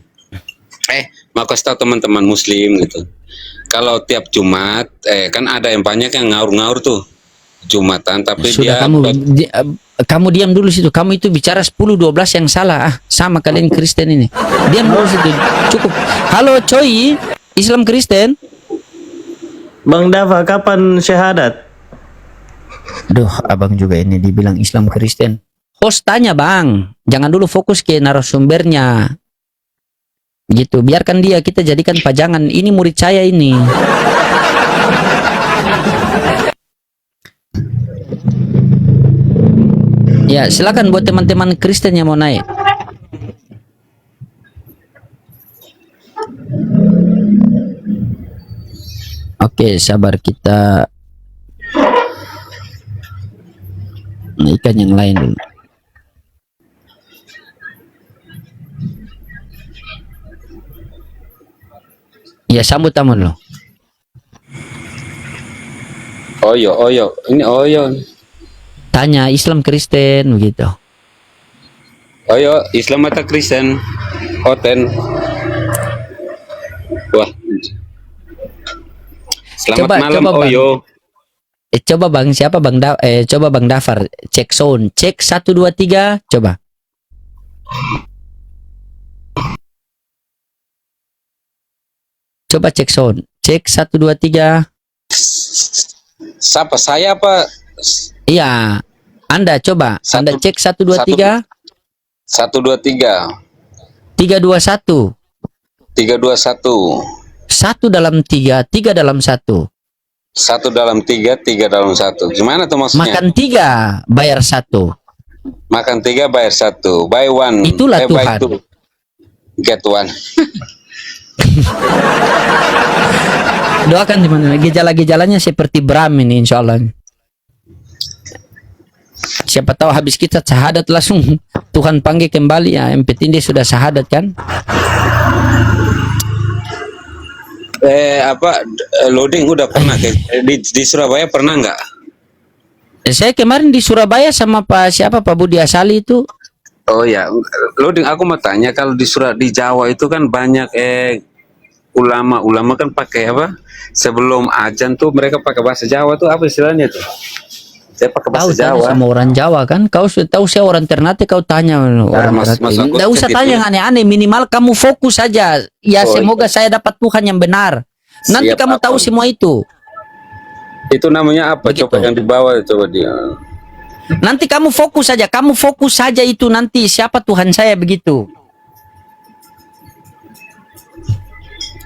Mau kasih tahu teman-teman Muslim gitu. Kalau tiap Jumat, kan ada yang banyak yang ngaur-ngaur tuh Jumatan, tapi sudah kamu diam dulu situ. Kamu itu bicara 10-12 yang salah. Sama kalian Kristen ini. Diam dulu situ. Cukup. Halo Coy, Islam Kristen. Bang Dava, kapan syahadat? Duh, abang juga ini dibilang Islam Kristen. Host tanya bang, jangan dulu fokus ke narasumbernya. Gitu, biarkan dia, kita jadikan pajangan. Ini murid saya ini. Ya, silakan buat teman-teman Kristen yang mau naik. Oke, sabar kita naikkan yang lain dulu. Ya, sambut tamu dulu. Oyo, ini Oyo. Tanya Islam Kristen begitu. Oyo, Islam atau Kristen? Oten. Wah. Selamat malam coba, Oyo. Coba bang, siapa bang coba bang Dafar cek sound, cek 1 2 3, coba. Coba cek sound, cek 1 2 3. Siapa, saya apa? Iya, Anda coba. Anda cek 1 2 3. 1 2 3. 3 2 1. 3 2 1. 1 dalam 3, 3 dalam 1. 1 dalam 3, 3 dalam 1. Gimana tuh maksudnya? Makan 3, bayar 1. Makan 3 bayar 1. Buy one. Itulah buy Tuhan. 2. Get one. Doakan teman-teman, gejala-gejalanya seperti Bram ini insya Allah. Siapa tahu habis kita syahadat langsung Tuhan panggil kembali ya. Yang penting dia sudah syahadat kan. Loading udah pernah di Surabaya pernah nggak? Saya kemarin di Surabaya sama Pak Budi Asali itu. Oh ya, loading aku mau tanya kalau di Jawa itu kan banyak ulama kan pakai apa? Sebelum azan tuh mereka pakai bahasa Jawa tuh apa istilahnya tuh? Saya pakai bahasa Tahu tanya Jawa. sama orang Jawa kan. Kau sudah tahu saya orang Ternate, kau tanya orang Mas Ternate. aku Nggak usah gitu. tanya yang aneh-aneh, minimal kamu fokus saja. Ya Oh, semoga saya dapat Tuhan yang benar. Nanti Siap, kamu tahu Abang. semua itu. Itu namanya apa? Begitu. Coba yang di bawah coba dia. Nanti kamu fokus saja itu nanti siapa Tuhan saya begitu.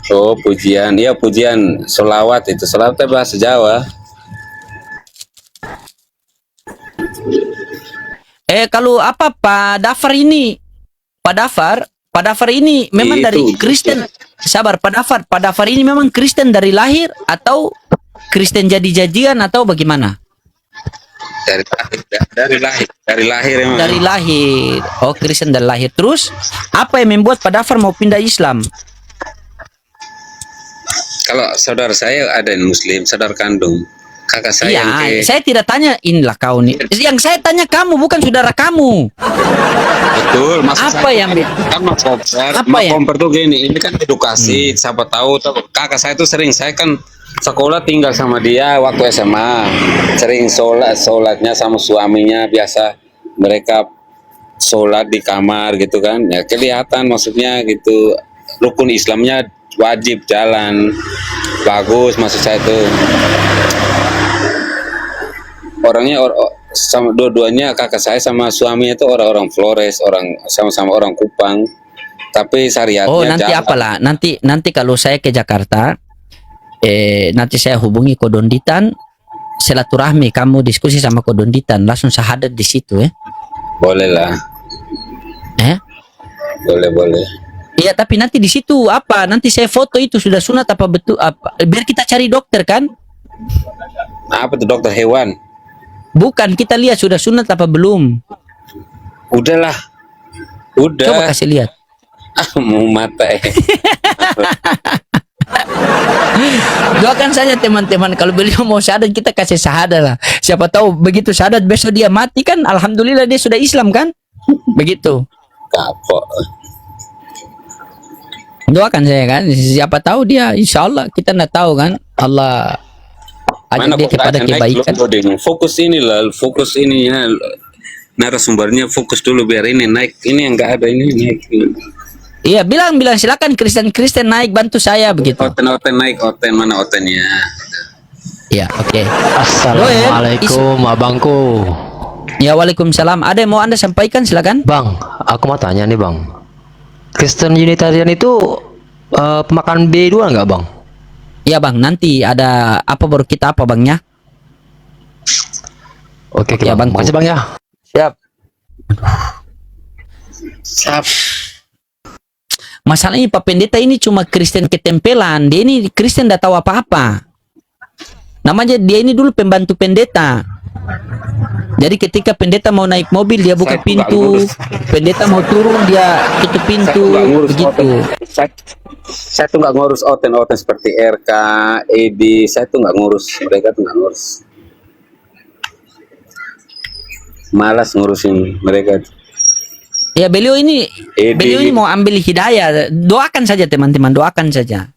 Oh, pujian. Iya, pujian solawat itu. Solawat bahasa Jawa. Kalau apa Pak Dafar ini? Pak Dafar ini memang Itu. dari Kristen. Sabar, Pak Dafar ini memang Kristen dari lahir atau Kristen jadi-jadian atau bagaimana? Dari lahir emang. Dari lahir. Oh, Kristen dari lahir. Terus apa yang membuat Pak Dafar mau pindah Islam? Kalau saudara saya ada yang Muslim, saudara kandung. Kakak saya yang Iya, saya tidak tanya inilah kau nih. Yang saya tanya kamu bukan saudara kamu. betul. Apa yang kan Apa ya? komper tuh gini, ini kan edukasi. Siapa tahu kakak saya tuh sering, saya kan sekolah tinggal sama dia waktu SMA, sering sholatnya sama suaminya, biasa mereka sholat di kamar gitu kan, ya kelihatan maksudnya gitu, rukun Islamnya wajib jalan, bagus maksud saya tuh. Orangnya sama dua-duanya, kakak saya sama suaminya itu orang-orang Flores, sama-sama orang Kupang, tapi syariatnya Oh, nanti jalan. apalah. Nanti kalau saya ke Jakarta, nanti saya hubungi Kodonditan, silaturahmi, kamu diskusi sama Kodonditan, langsung syahadat di situ ya. Boleh lah, boleh. Iya, tapi nanti di situ apa? Nanti saya foto itu sudah sunat apa betul apa? Biar kita cari dokter kan? Apa tuh dokter hewan? Bukan, kita lihat sudah sunat apa belum. Udahlah, udah. Coba kasih lihat. Mau mata Doakan saja teman-teman, kalau beliau mau syahadat kita kasih syahadat lah. Siapa tahu begitu syahadat besok dia mati kan, alhamdulillah dia sudah Islam kan? Begitu. kapok. Doakan saya kan, siapa tahu dia, insya Allah kita nggak tahu kan, Allah ajak dia kepada kebaikan. Fokus inilah, fokus ininya, narasumbernya fokus dulu biar ini naik. Ini yang nggak ada ini naik. Iya, bilang silakan Kristen naik, bantu saya begitu. Oten naik, oten mana otennya? Iya, oke. Assalamualaikum abangku. Ya, waalaikumsalam. Ada yang mau Anda sampaikan, silakan. Bang, aku mau tanya nih bang. Kristen Unitarian itu pemakan B2 nggak bang? Iya bang, nanti ada apa baru kita apa bangnya? Oke, Ya, bang. bang. Makasih bang ya. Siap. Siap. Masalahnya Pak Pendeta ini cuma Kristen ketempelan. Dia ini Kristen tidak tahu apa-apa. Namanya dia ini dulu pembantu pendeta. Jadi ketika pendeta mau naik mobil dia buka Saya pintu, ngurus. pendeta mau turun dia tutup pintu, begitu. Saya tuh nggak ngurus oten seperti RK, ED. Saya tuh nggak ngurus, mereka tuh nggak ngurus. Malas ngurusin mereka. Ya beliau ini Edi. mau ambil hidayah. Doakan saja teman-teman, doakan saja.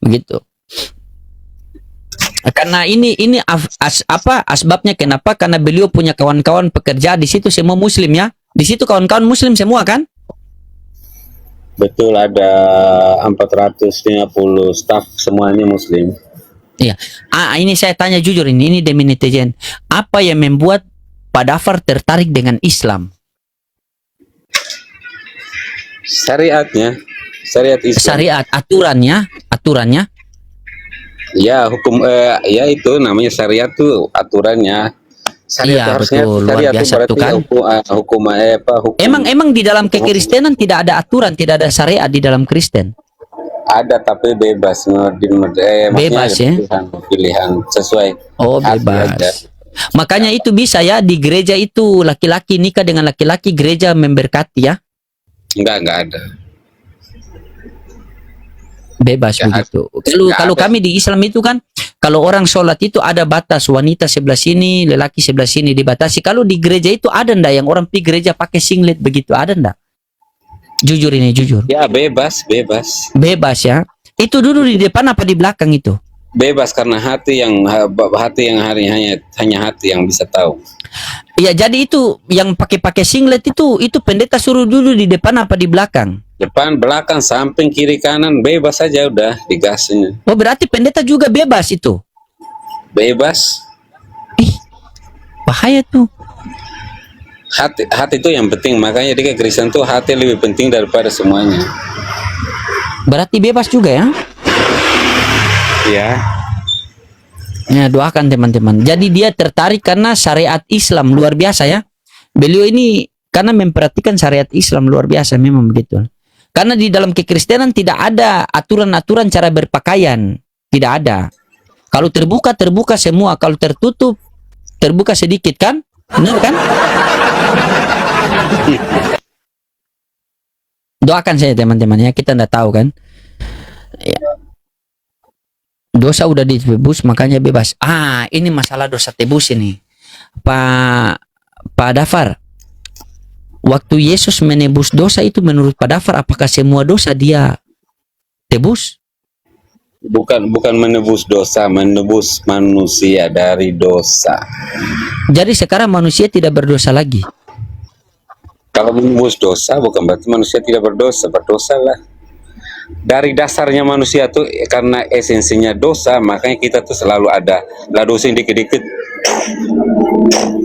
Begitu. Karena ini asbabnya kenapa? Karena beliau punya kawan-kawan pekerja di situ semua muslim ya. Di situ kawan-kawan muslim semua kan? Betul, ada 450 staff semuanya muslim. Iya. Ini saya tanya jujur ini demi netizen. Apa yang membuat Pak Dafar tertarik dengan Islam? Syariatnya, syariat Islam. Syariat, aturannya. Ya, hukum ya itu namanya syariat tuh aturannya. Syariat Iya, itu harusnya betul. Luar syariat itu biasa berarti tuh kan. hukum. Emang di dalam kekristenan tidak ada aturan, tidak ada syariat di dalam Kristen. Ada tapi bebas maksudnya Bebas ya. pilihan sesuai Oh, hati aja. bebas. Makanya itu bisa ya di gereja itu laki-laki nikah dengan laki-laki, gereja memberkati ya. Enggak ada. Bebas Nggak begitu. nggak Kalau ada. kami di Islam itu kan, kalau orang sholat itu ada batas, wanita sebelah sini, lelaki sebelah sini dibatasi. Kalau di gereja itu ada ndak yang orang pergi gereja pakai singlet begitu, ada ndak? Jujur ini, jujur. Ya bebas. Bebas ya. Itu dulu di depan apa di belakang itu? Bebas karena hati yang hanya hati yang bisa tahu. Ya jadi itu yang pakai singlet itu pendeta suruh dulu di depan apa di belakang? Depan, belakang, samping, kiri, kanan bebas saja udah digasnya. Oh berarti pendeta juga bebas itu? Bebas. Ih, bahaya tuh. Hati itu yang penting, makanya di Kristen tuh hati lebih penting daripada semuanya. Berarti bebas juga ya? Ya. Ya doakan teman-teman. Jadi dia tertarik karena syariat Islam luar biasa ya. Beliau ini karena memperhatikan syariat Islam luar biasa memang begitu. Karena di dalam kekristenan tidak ada aturan-aturan cara berpakaian, tidak ada. Kalau terbuka semua, kalau tertutup terbuka sedikit kan? Benar kan? Doakan saya teman-teman ya, kita nggak tahu kan. Ya. Dosa udah ditebus makanya bebas. Ini masalah dosa tebus ini. Pak Dafar, waktu Yesus menebus dosa itu menurut Pak Dafar apakah semua dosa dia tebus? Bukan menebus dosa, menebus manusia dari dosa. Jadi sekarang manusia tidak berdosa lagi. Kalau menebus dosa bukan berarti manusia tidak berdosa, berdosa lah. Dari dasarnya manusia tuh karena esensinya dosa, makanya kita tuh selalu ada lah dosa yang dikit-dikit.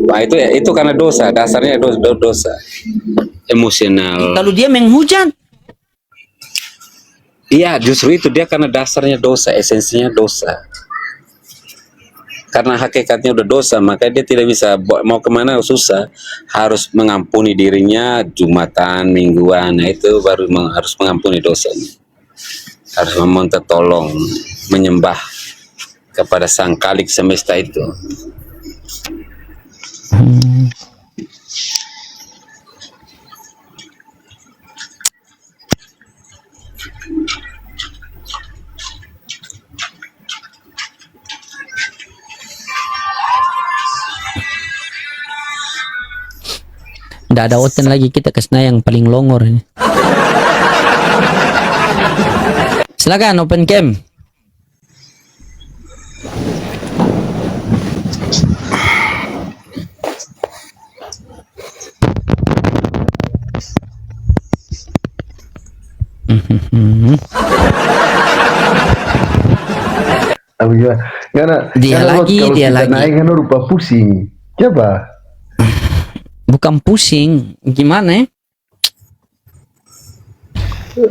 Nah itu karena dosa, dasarnya dosa emosional. Kalau dia menghujat, Iya, justru itu dia karena dasarnya dosa, esensinya dosa. Karena hakikatnya udah dosa, maka dia tidak bisa mau kemana susah, harus mengampuni dirinya Jumatan, mingguan, nah itu baru harus mengampuni dosanya. Harus meminta tolong, menyembah kepada Sang Khalik semesta itu. nggak ada oten lagi, kita ke Senayan yang paling longor ini. Silakan open cam. Dia lagi. Naik kan rupa pusing. Coba. Bukan pusing, gimana ya?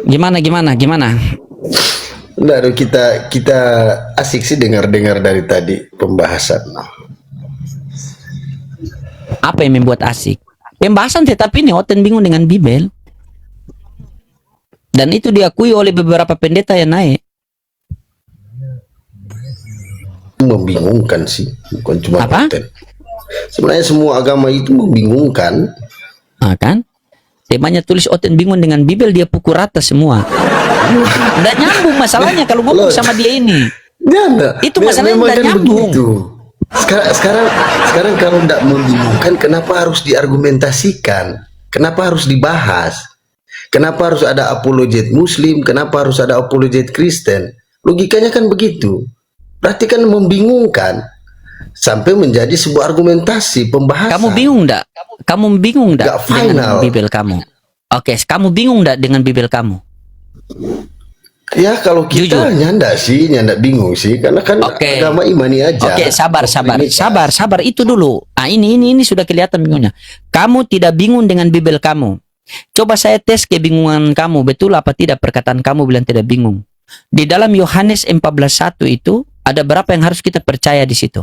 Gimana? Enggak, kita asik sih dengar-dengar dari tadi pembahasan. Apa yang membuat asik? Pembahasan tetapi ini oten bingung dengan Bibel. Dan itu diakui oleh beberapa pendeta yang naik. Membingungkan sih, bukan cuma Apa? konten. Sebenarnya semua agama itu membingungkan. Kan? Temanya tulis oten bingung dengan Bibel, dia pukul rata semua. Nggak nyambung masalahnya kalau ngomong sama dia ini. Enggak. Itu masalahnya Memang nggak kan nyambung. begitu. Sekarang kalau tidak membingungkan, kenapa harus diargumentasikan? Kenapa harus dibahas? Kenapa harus ada apologet Muslim? Kenapa harus ada apologet Kristen? Logikanya kan begitu. Berarti kan membingungkan sampai menjadi sebuah argumentasi pembahasan. Kamu bingung enggak? Kamu bingung enggak Nggak final. dengan Bibel kamu? Oke, kamu bingung enggak dengan Bibel kamu? Ya kalau kita Jujur. nyandak bingung sih, karena kan Oke. agama imani aja. Oke, sabar itu dulu. Ini sudah kelihatan bingungnya. Kamu tidak bingung dengan Bibel kamu. Coba saya tes kebingungan kamu, betul apa tidak perkataan kamu bilang tidak bingung. Di dalam Yohanes 14:1 itu ada berapa yang harus kita percaya di situ?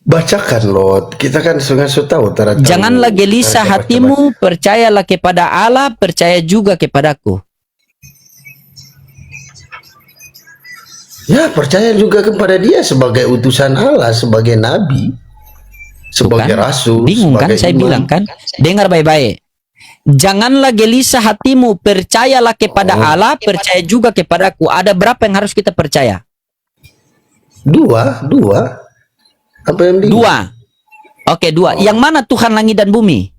Bacakan Lot. Kita kan sungai tahu tahu. Janganlah gelisah Baca-baca. hatimu, percayalah kepada Allah, percaya juga kepadaku. Ya, percaya juga kepada dia sebagai utusan Allah, sebagai nabi, sebagai Bukan? rasul, Bingung kan? sebagai Saya imam. bilang kan. Dengar baik-baik. Janganlah gelisah hatimu, percayalah kepada Allah, percaya juga kepadaku. Ada berapa yang harus kita percaya? Dua. Apa yang Dua. Oke, dua. Yang mana Tuhan langit dan bumi?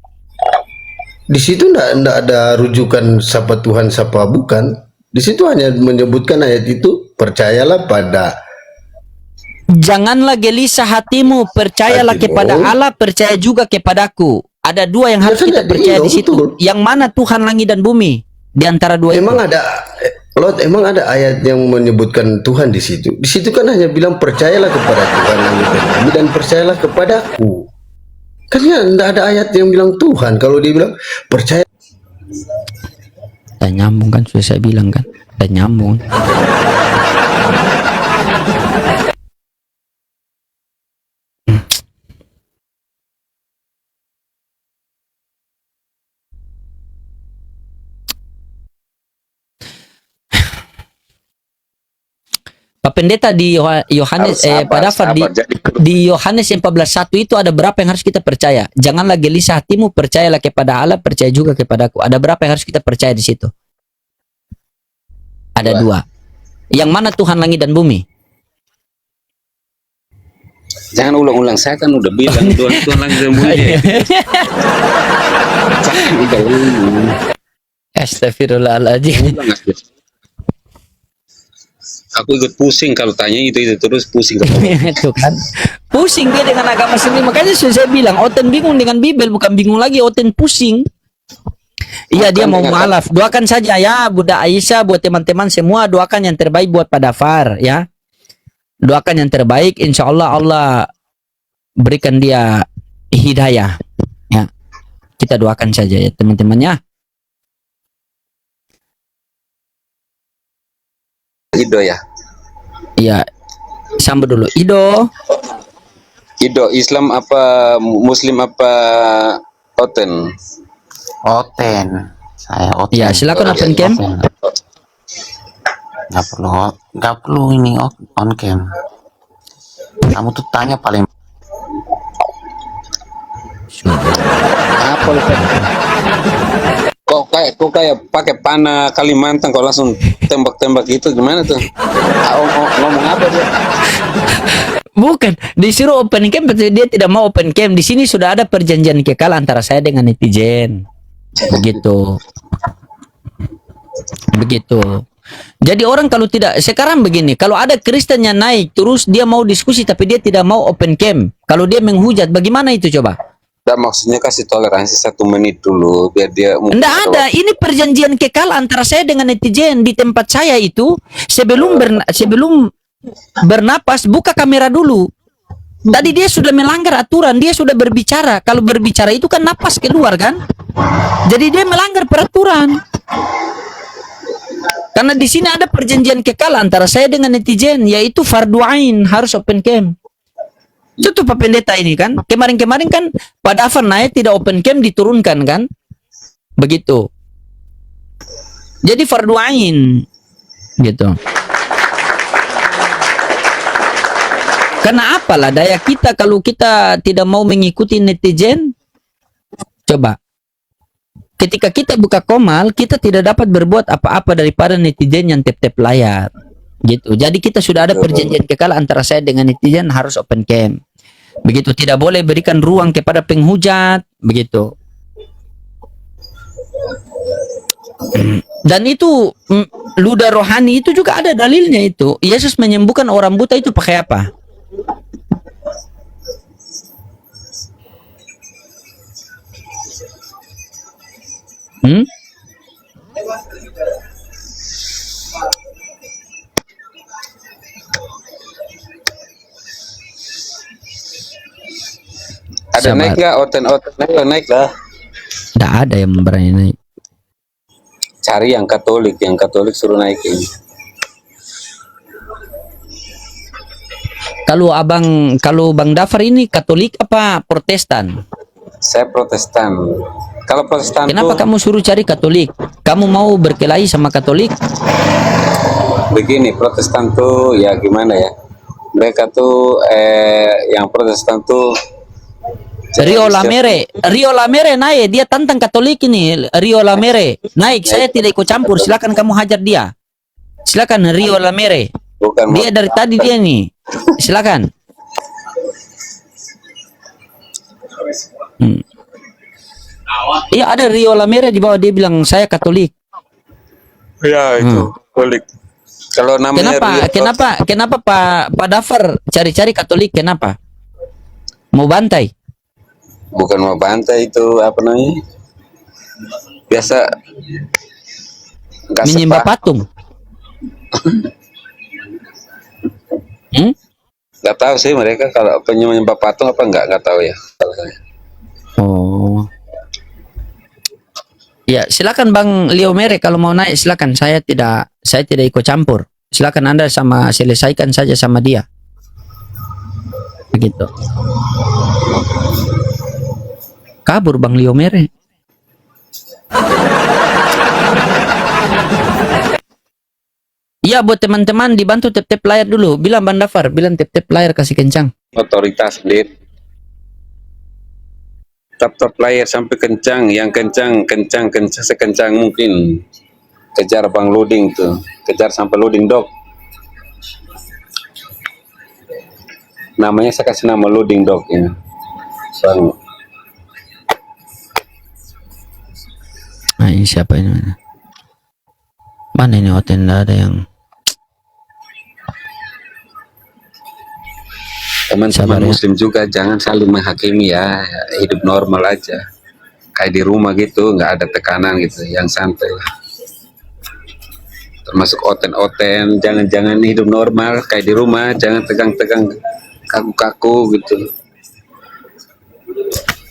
Di situ enggak ada rujukan siapa Tuhan siapa bukan. Di situ hanya menyebutkan ayat itu, percayalah pada. Janganlah gelisah hatimu, percayalah Hatimu. kepada Allah, percaya juga kepadaku. Ada dua yang harus kan kita ada percaya dia, di situ. betul. Yang mana Tuhan langit dan bumi? Di antara dua Emang itu. ada Lot, emang ada ayat yang menyebutkan Tuhan di situ. Di situ kan hanya bilang percayalah kepada Tuhan langit dan bumi dan percayalah kepadaku. Kan ya enggak ada ayat yang bilang Tuhan. Kalau dia bilang percaya. Tak nyambung kan, sudah saya bilang kan. Tak nyambung. Pak Pendeta di Yohanes pada di Yohanes 14:1 itu ada berapa yang harus kita percaya? Janganlah gelisah hatimu, percayalah kepada Allah, percaya juga kepadaku. Ada berapa yang harus kita percaya di situ? Ada dua. Yang mana Tuhan langit dan bumi? Jangan ulang-ulang, saya kan udah bilang Tuhan langit dan bumi. Jangan ulang. Astagfirullahaladzim. Ulang aja. Aku ikut pusing kalau tanya itu terus pusing kepala. Itu kan. Pusing dia dengan agama sendiri. Makanya sudah saya bilang, Oten bingung dengan Bibel, bukan bingung lagi, Oten pusing. Iya, dia mau mualaf. Doakan saja ya Bunda Aisyah, buat teman-teman semua, doakan yang terbaik buat Pak Dafar ya. Doakan yang terbaik, insya Allah Allah berikan dia hidayah ya. Kita doakan saja ya teman-temannya. Ido ya. Iya. Sambut dulu. Ido. Ido Islam apa Muslim apa Oten? Oten, saya Oten. Ya, silakan open cam. Nggak perlu ini on cam. Kamu tuh tanya paling Apa lu? Kok kayak pakai panah Kalimantan kok langsung tembak-tembak gitu gimana tuh? Ngomong apa dia? Bukan, disuruh open cam, tapi dia tidak mau open cam. Di sini sudah ada perjanjian kekal antara saya dengan netizen. Begitu. Begitu. Jadi orang kalau tidak, sekarang begini, kalau ada Kristen yang naik terus dia mau diskusi tapi dia tidak mau open cam, kalau dia menghujat, bagaimana itu coba? Dan maksudnya kasih toleransi 1 menit dulu biar dia. Enggak ada, ini perjanjian kekal antara saya dengan netizen. Di tempat saya itu sebelum bernapas buka kamera dulu. Tadi dia sudah melanggar aturan, dia sudah berbicara. Kalau berbicara itu kan napas keluar kan? Jadi dia melanggar peraturan. Karena di sini ada perjanjian kekal antara saya dengan netizen, yaitu fardu ain, harus open cam. Itu Pak Pendeta ini kan, kemarin-kemarin kan pada Afan naik tidak open cam diturunkan kan, begitu. Jadi fardu ain, gitu. Karena apalah daya kita kalau kita tidak mau mengikuti netizen, coba. Ketika kita buka komal, kita tidak dapat berbuat apa-apa daripada netizen yang tap-tap layar. Gitu. Jadi kita sudah ada perjanjian kekal antara saya dengan netizen harus open cam. Begitu, tidak boleh berikan ruang kepada penghujat, begitu. Dan itu ludah rohani itu juga ada dalilnya itu. Yesus menyembuhkan orang buta itu pakai apa? Ada Sabar. naik nggak Oten naik lah. Tidak ada yang berani naik. Cari yang Katolik suruh naikin. kalau Bang Dafar ini Katolik apa Protestan? Saya Protestan. Kalau Protestan Kenapa tuh kamu suruh cari Katolik? Kamu mau berkelahi sama Katolik? begini, Protestan tuh ya gimana ya? Mereka tuh yang Protestan tuh Rio Lamere naik, dia tantang Katolik ini. Rio Lamere naik, saya tidak ikut campur. Silakan kamu hajar dia. Silakan Rio Lamere. bukan Dia dari tadi dia nih. Silakan. Iya, ada Rio Lamere di bawah, dia bilang saya Katolik. ya itu Katolik. Kalau namanya Kenapa Pak Dafar cari-cari Katolik? Kenapa? Mau bantai? bukan mau bantai, itu apa namanya? Biasa nggak Menyembah sepa- patung? nggak tahu sih mereka kalau penyembah patung apa nggak tahu ya kalau saya. Oh. Ya, silakan Bang Leo Mere kalau mau naik silakan. Saya tidak ikut campur. Silakan Anda selesaikan saja sama dia. Begitu. Kabur Bang Leo Mere. Iya, buat teman-teman dibantu tap-tap layar dulu. Bilang Bang Dafar, bilang tap-tap layar kasih kencang. Otoritas lead tap layar sampai kencang, yang kencang sekencang mungkin. Kejar Bang loading tuh, kejar sampai loading dok. Namanya saya kasih nama loading dok ya, Bang. Nah, ini siapa ini? Mana ini hotel? Nggak ada yang Teman-teman Sabar ya. muslim juga jangan saling menghakimi ya, hidup normal aja. Kayak di rumah gitu, nggak ada tekanan gitu, yang santai lah. Termasuk oten-oten, jangan hidup normal kayak di rumah, jangan tegang-tegang, kaku-kaku gitu.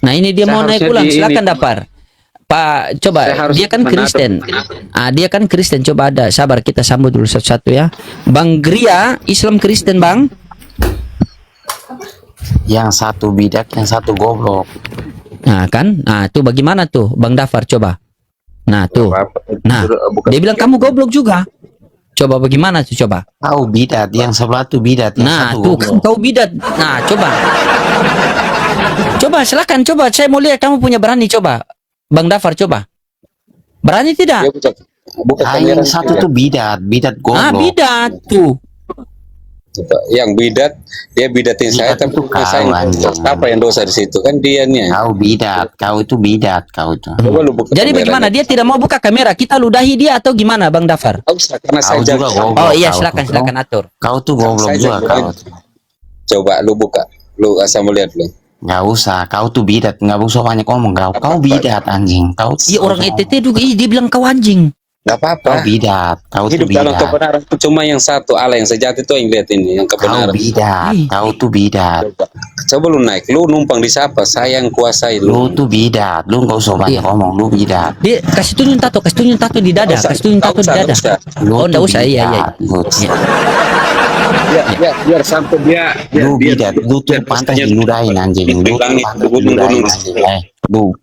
Nah, ini dia mau naik Seharusnya ulang, di silakan ini- Dapar. Pak, coba Saya harus dia kan menadap- Kristen. Dia kan Kristen, coba ada. Sabar, kita sambut dulu satu-satu ya. Bang Gria, Islam Kristen, Bang. Yang satu bidat, yang satu goblok. Nah, kan? Nah, tuh bagaimana tuh, Bang Dafar coba. Nah, tuh. Nah, Bukan- dia bilang kamu goblok juga. Coba bagaimana tuh coba. Kau bidat, yang sebelah tuh bidat, yang Nah, satu tuh kan goblok. kau bidat. Nah, coba. Coba silakan coba, saya mau lihat kamu punya berani coba. Bang Dafar coba. Berani tidak? Dia bukan Ah, kamera yang satu tuh bidat goblok. Ah, bidat tuh. yang bidat, dia bidatin saya, Bidat tapi itu saya kau, anjing. apa yang dosa di situ kan dianya. Kau bidat, kau itu bidat, kau itu. Coba lu buka Jadi bagaimana? kameranya. Dia tidak mau buka kamera, kita ludahi dia atau gimana, Bang Dafar? Nggak usah, karena saya Kau juga jaga. goblok. Oh iya, kau silakan tuh. silakan atur. Kau tuh goblok Saya juga jaga. kau. Coba lu buka, lu asal melihat lu. Gak usah, kau tuh bidat, nggak usah banyak ngomong kau. Kau bidat anjing, kau. Iya, orang ETT juga, dia bilang kau anjing. Nggak Kau apa-apa. bidat, kau tuh Hidup dalam bidat. kebenaran itu cuma yang satu, Allah yang sejati itu yang lihat ini, yang Kau kebenaran. bidat, Ih. kau tuh bidat. Coba lu naik, lu numpang di siapa? Saya yang kuasai Lu lu. tuh bidat, lu nggak usah Iya. banyak ngomong, lu bidat. Dia kasih tunjuk tato di dada, kasih tunjuk tato di dada. Lu Oh, tuh enggak usah, iya iya. bidat, lu. Iya. Biar sampai dia. Lu bidat, lu tuh pantas diludahin anjing, lu tuh pantas diludahin anjing.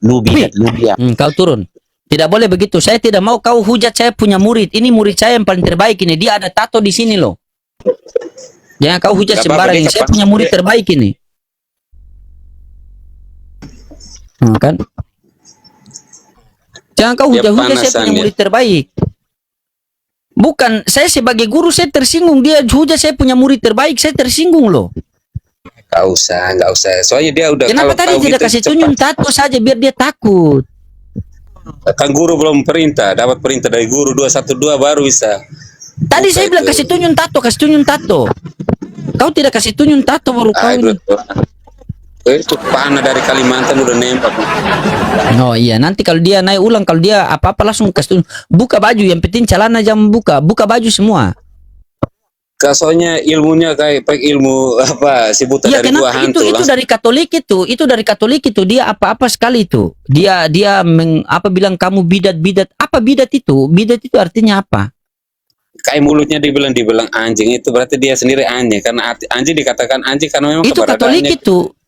Lu bidat, lu bidat. Kau turun. Tidak boleh begitu. Saya tidak mau kau hujat saya punya murid. Ini murid saya yang paling terbaik ini. Dia ada tato di sini loh. Jangan kau hujat Gak sembarang. apa-apa, Ini dia saya punya murid terbaik ini. Kan? Jangan kau Dia hujat-hujat saya panasan punya dia. murid terbaik. Bukan, saya sebagai guru saya tersinggung. Dia hujat saya punya murid terbaik. Saya tersinggung loh. Nggak usah. Soalnya dia udah. Kenapa kalau tadi tahu tidak gitu, kasih cepat. tunjuk tato saja biar dia takut? Kan guru belum perintah, dapat perintah dari guru 212 baru bisa. Tadi Buka saya bilang itu. kasih tunjuk tato. Kau tidak kasih tunjuk tato baru kau ini. Itu panah dari Kalimantan udah nembak. Oh iya, nanti kalau dia naik ulang, kalau dia apa-apa langsung kasih tunjuk. Buka baju, yang penting celana jangan buka baju semua. Soalnya ilmunya kayak ilmu apa si buta Iya, dari gua kenapa hantu. itu Langsung dari Katolik itu dia apa-apa sekali itu. Dia bilang kamu bidat. Apa bidat itu? Bidat itu artinya apa? kayak mulutnya dibilang anjing, itu berarti dia sendiri anjing, karena anjing dikatakan anjing karena memang Itu Katolik keberadaannya.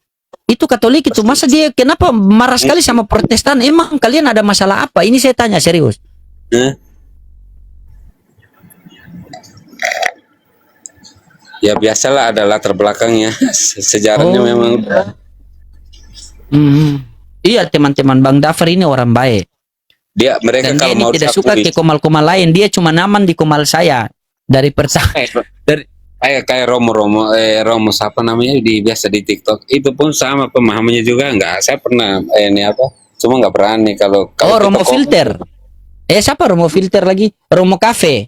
itu Katolik itu. Masa dia kenapa marah sekali sama Protestan? Emang kalian ada masalah apa? Ini saya tanya serius. Ya biasalah, ada latar belakangnya. Sejarahnya memang. Iya, teman-teman, Bang Dafar ini orang baik. Mereka Dan dia kalau ini mau tidak satu suka ke komal-komal lain. Dia cuma naman di komal saya dari pertama. kayak Romo siapa namanya biasa di TikTok, itu pun sama pemahamannya juga. Saya pernah cuma nggak berani kalau Romo Filter. Siapa Romo Filter lagi? Romo Cafe.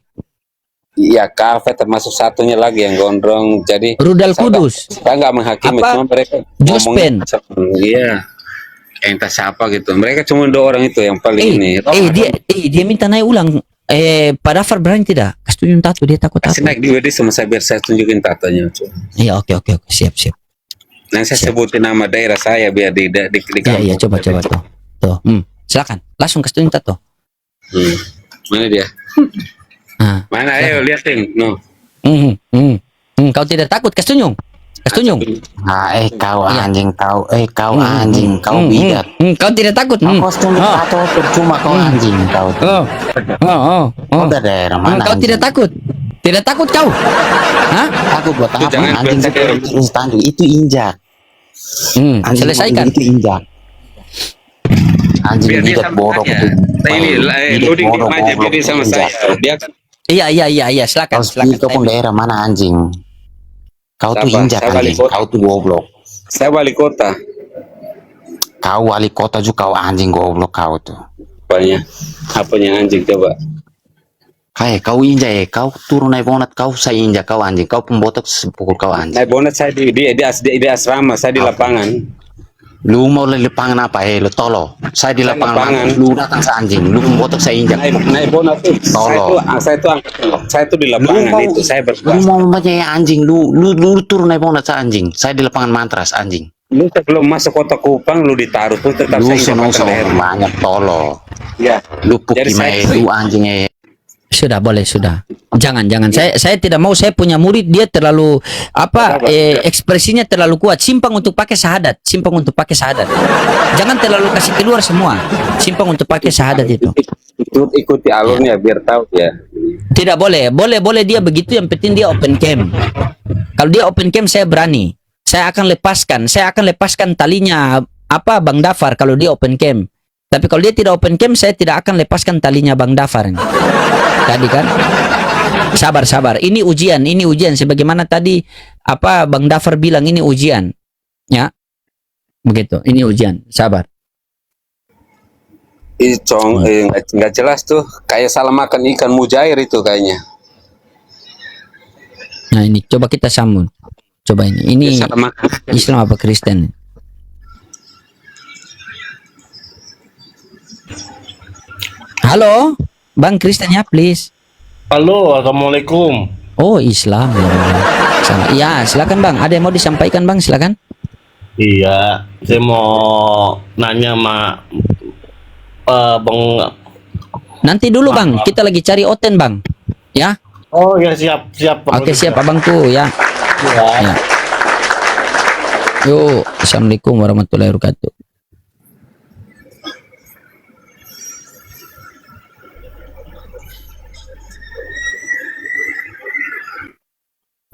Iya, kafe termasuk satunya lagi yang gondrong. Jadi Rudal Kudus. Saya nggak menghakimi, Apa? cuma mereka Jospen. Iya, entah siapa gitu. Mereka cuma 2 orang itu yang paling ini. Dia minta naik ulang. Pak Dafar berani tidak? Kasih tunjuk tato, dia takut Kasih tato. naik di sama saya biar saya tunjukin tatonya. Iya, oke, siap. Nanti saya sebutin nama daerah saya biar di Iya, coba tuh. Silakan, langsung kasih tunjuk tato. Mana dia? Mana, ayo liatin. No. Kau tidak takut? Kasih tunjuk. Kau Iya. anjing, kau anjing, kau bidat. Kau tidak takut? Kau tunjuk tato percuma, kau anjing, kau. Kau dari daerah mana? Kau tidak takut? Tidak takut kau? Hah? Takut buat apa? Jangan Anjing bercakap. terus tandu itu injak. Anjing Selesaikan. itu injak. Anjing Biar dia bidat sama bodoh saya. itu. Ini loading di aja biar dia sama saya. Dia kan Iya, silakan. Kau speak kau pun daerah mana anjing? Kau tuh Sabar, injak saya anjing. balik kota. Kau tuh goblok. saya wali kota. Kau wali kota juga kau anjing goblok kau tuh. Apanya anjing coba? Kayak kau injak kau turun naik bonat kau saya injak kau anjing. Kau pembotak sepukul kau anjing. Naik bonnet saya di asrama, saya di lapangan. Lu mau di lapangan apa lu tolo? Saya di lapangan. Lu datang se anjing. Lu pembotak saya injak. Naik bonnet tuh. Saya tuh di lapangan itu saya Lu berkuasa. mau ya anjing. Lu turun naik bonat se anjing. Saya di lapangan Mantras anjing. Lu sebelum masuk kota Kupang lu ditaruh pun tetap Lu saya senang injak sama leher. banyak tolo. Ya. Lu Jadi puki saya- lu anjing Sudah, boleh, sudah. Jangan. Saya tidak mau, saya punya murid dia terlalu ekspresinya terlalu kuat. Simpang untuk pakai syahadat. Jangan terlalu kasih keluar semua. Simpang untuk pakai syahadat itu. Ikuti alurnya biar tahu ya. Tidak boleh. Boleh dia begitu, yang penting dia open cam. Kalau dia open cam saya berani. Saya akan lepaskan talinya Bang Dafar kalau dia open cam. Tapi kalau dia tidak open cam, saya tidak akan lepaskan talinya Bang Dafar. Tadi kan? Sabar. Ini ujian. Sebagaimana tadi Bang Dafar bilang, ini ujian. Ya. Begitu. Ini ujian. Sabar. Nggak jelas tuh, kayak salah makan ikan mujair itu kayaknya. Nah, ini coba kita sambung. Coba ini. Ini Salah makan. Islam apa Kristen? Halo, Bang Kristen ya, please. Halo, assalamualaikum. Oh, Islam ya. Ya, silakan Bang. Ada yang mau disampaikan Bang? Silakan. Iya, saya mau nanya Bang. Nanti dulu Bang, kita lagi cari Oten Bang. Ya. Oh ya siap. Oke, siap Abangku ya. Ya. Yuk, Assalamualaikum warahmatullahi wabarakatuh.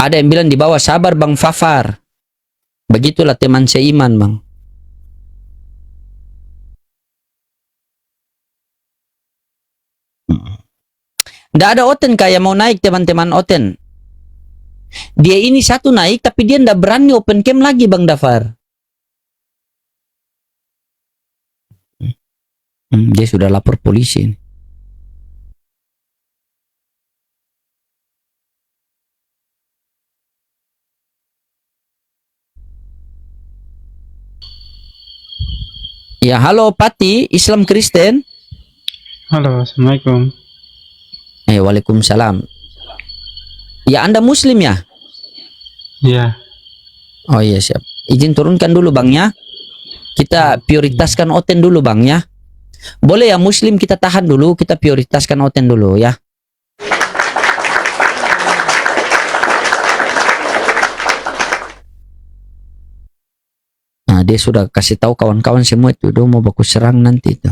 Ada yang bilang di bawah, sabar Bang Fafar. Begitulah teman seiman Bang. Nggak ada Oten kayak mau naik teman-teman Oten. Dia ini satu naik tapi dia nggak berani open cam lagi Bang Dafar. Dia sudah lapor polisi. Ya, halo Pati, Islam Kristen. Halo, assalamualaikum. Waalaikumsalam. Ya, Anda Muslim ya? Iya. Oh iya, siap. Izin turunkan dulu Bang ya. Kita prioritaskan Oten dulu Bang ya. Boleh ya Muslim kita tahan dulu, kita prioritaskan Oten dulu ya. Dia sudah kasih tahu kawan-kawan semua itu, dia mau baku serang nanti itu.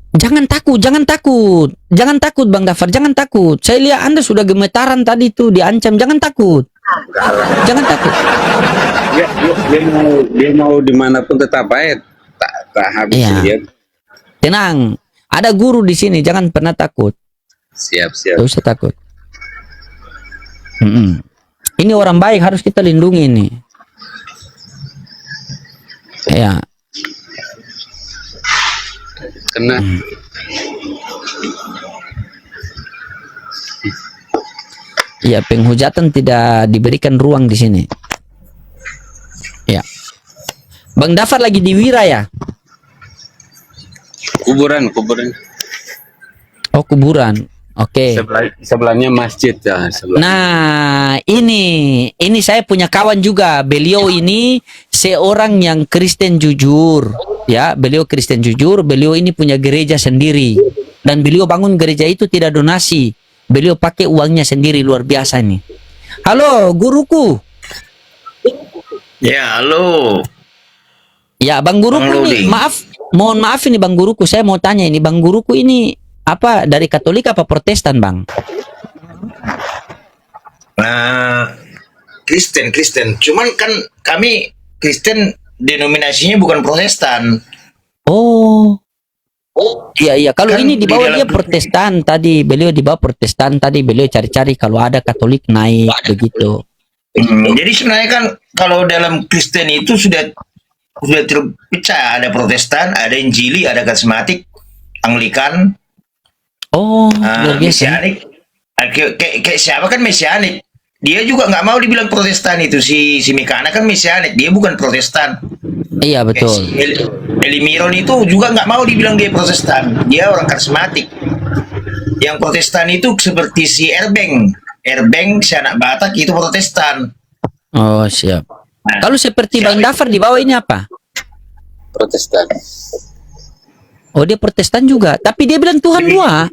Jangan takut, jangan takut. Jangan takut Bang Dafar, jangan takut. Saya lihat Anda sudah gemetaran tadi itu, diancam. Jangan takut. Jangan takut. Dia mau dimanapun tetap baik. Tak habis Iya. dia. Tenang. Ada guru di sini, jangan pernah takut. Siap. Tidak usah takut. Ini orang baik, harus kita lindungi ini. Ya. Kena. Ya, penghujatan tidak diberikan ruang di sini. Ya. Bang Dafar lagi di Wira ya? Kuburan. Oh, kuburan. Oke. Sebelahnya masjid ya. Nah, ini saya punya kawan juga. Beliau ini seorang yang Kristen jujur. Ya, beliau Kristen jujur. Beliau ini punya gereja sendiri. Dan beliau bangun gereja itu tidak donasi. Beliau pakai uangnya sendiri, luar biasa nih. Halo, guruku. Ya, halo. Ya, Bang Guruku Bang nih, Loading. mohon maaf ini Bang Guruku, saya mau tanya ini, Bang Guruku ini apa, dari Katolik apa Protestan, Bang? Kristen. Cuman kan kami Kristen denominasinya bukan Protestan. Oh. Iya, kalau Kan ini di dibawa dalam- dia Protestan tadi, beliau dibawa Protestan tadi, beliau cari-cari kalau ada Katolik naik begitu. Jadi sebenarnya kan kalau dalam Kristen itu sudah terpecah, ada Protestan, ada Injili, ada Karismatik, Anglikan, Oh, luar biasa. Mesianik. Kayak siapa kan Mesianik? Dia juga nggak mau dibilang Protestan itu, si Mikana kan Mesianik, dia bukan Protestan. Iya, Kayak betul. si Elimiron itu juga nggak mau dibilang dia Protestan, dia orang Karismatik. Yang Protestan itu seperti si Erbeng, si anak Batak itu Protestan. Oh, siap. Nah, Kalau seperti Bang Dafar di bawah ini apa? Protestan. Oh, dia Protestan juga, tapi dia bilang Tuhan dua.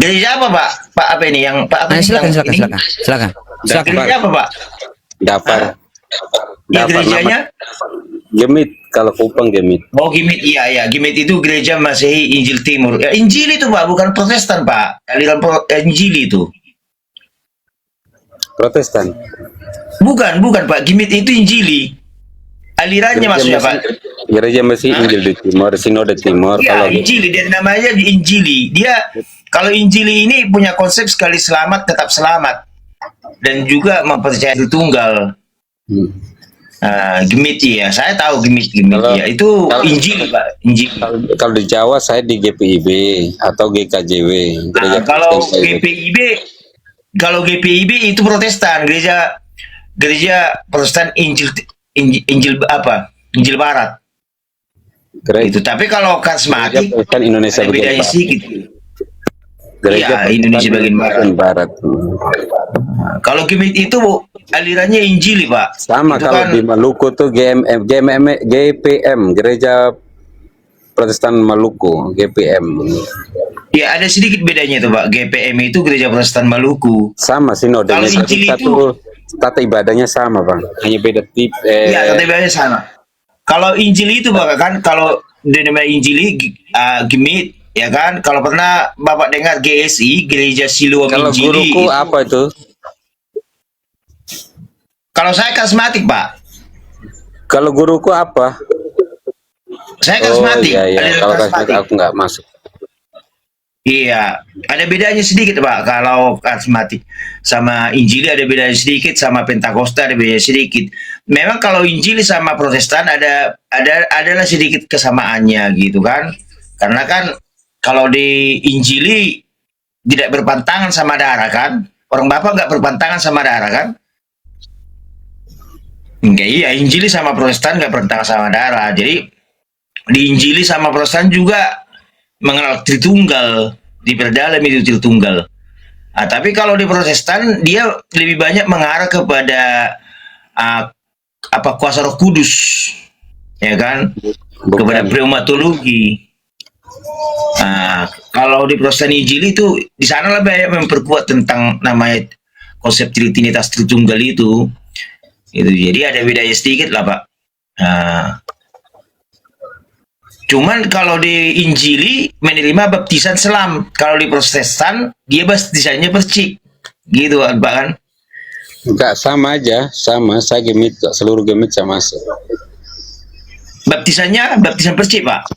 gereja apa Pak? Pak apa ini yang Pak? Nah, Apa ini silakan, yang ini? silakan. Gereja apa Pak? Dapar. Ya, Dapar gerejanya? Gemit, kalau Kupang Gemit. Oh Gimit, iya. Gimit itu gereja Masehi Injil Timur. Ya, Injil itu Pak, bukan Protestan Pak. Aliran Injil itu. Protestan. Bukan Pak. Gimit itu Injili. Alirannya maksudnya Pak. Gereja Masih Injil di Timur, Sinode Timur. Iya, Injili. Dan namanya Injili. Dia, kalau Injili ini punya konsep sekali selamat, tetap selamat. Dan juga mempercayai Tunggal. Gemit ya, saya tahu Gemit Kalau- ya. Itu kalau- Injili Pak. Injili. Kalau di Jawa saya di GPIB atau GKJW. Nah, kalau GPIB itu Protestan, gereja Protestan Injil apa? Injil Barat. Itu. Tapi kalau karismatik Protestan Indonesia ada bedanya bagian sedikit. Gereja Iya, Indonesia bagian Barat. Kalau Gemit itu alirannya Injili Pak. Sama Itu kalau kan- di Maluku tuh GPM, Gereja Protestan Maluku, GPM. Ya ada sedikit bedanya tuh Pak. GPM itu gereja Protestan Maluku. Sama sinodenya, Kalau Injil satu tata ibadahnya sama Bang, hanya beda tip. Iya, katanya sama. Kalau Injil itu Pak kan, kalau dinamai Injili Gemit ya kan, kalau pernah Bapak dengar GSI, Gereja Siloam Kalau Injili. guruku apa itu? Kalau saya karismatik Pak. Kalau guruku apa? Saya Oh karismatik. iya, iya. aliran Kalau karismatik. karismatik aku nggak masuk. Iya, ada bedanya sedikit Pak. Kalau karismatik sama Injili ada bedanya sedikit, sama Pentakosta ada bedanya sedikit. Memang kalau Injili sama Protestan adalah sedikit kesamaannya gitu kan. Karena kan kalau di Injili tidak berpantangan sama darah kan. Orang Bapak nggak berpantangan sama darah kan? Enggak, iya, Injili sama Protestan nggak berpantangan sama darah. Jadi di Injili sama Protestan juga mengenal Tritunggal, diperdalam itu Tritunggal. Nah, tapi kalau di Protestan dia lebih banyak mengarah kepada kuasa Roh Kudus, ya kan? kepada pneumatologi. Nah, kalau di Protestan Injili itu di sana lah banyak memperkuat tentang namanya konsep Trinitas Tritunggal itu. Jadi ada bedanya sedikit lah, Pak. Nah, cuman kalau di Injili menerima baptisan selam, kalau di Protestan dia baptisannya percik, gitu Pak kan? Enggak, sama aja, sama. Saya gemit, seluruh gemit sama masuk. Baptisannya baptisan percik, Pak.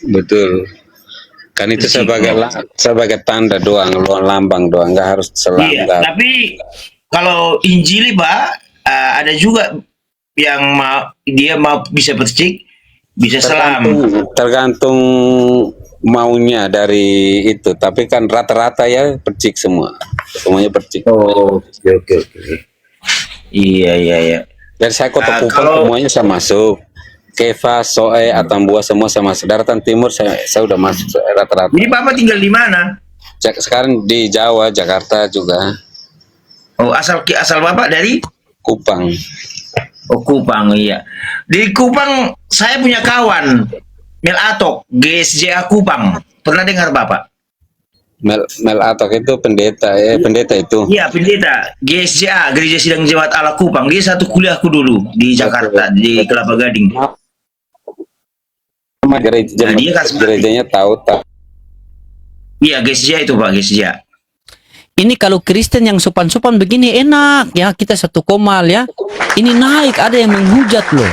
Betul. Kan itu sebagai tanda doang, lambang doang, nggak harus selam. Iya, nggak. tapi kalau Injili, Pak, ada juga yang dia mau bisa percik, bisa selam. Tergantung maunya dari itu. Tapi kan rata-rata ya percik semua. Semuanya percik. Oh, oke. Iya. Jadi saya kota Kupang semuanya saya masuk. Keva, Soe, Atambua semua saya masuk. Daratan Timur saya udah masuk rata-rata. Jadi Bapak tinggal di mana? Sekarang di Jawa, Jakarta juga. Oh, asal Bapak dari Kupang. Oh, Kupang, iya. Di Kupang saya punya kawan Mel Atok, GSJA Kupang. Pernah dengar Bapak? Mel Atok itu pendeta itu. Iya, pendeta GSJA, Gereja Sidang Jemaat Allah Kupang. Dia satu kuliahku dulu di Jakarta, di Kelapa Gading. Gerejanya tahu. Iya, GSJA itu Pak, GSJA. Ini kalau Kristen yang sopan-sopan begini enak ya, kita satu komal ya. Ini naik, ada yang menghujat loh.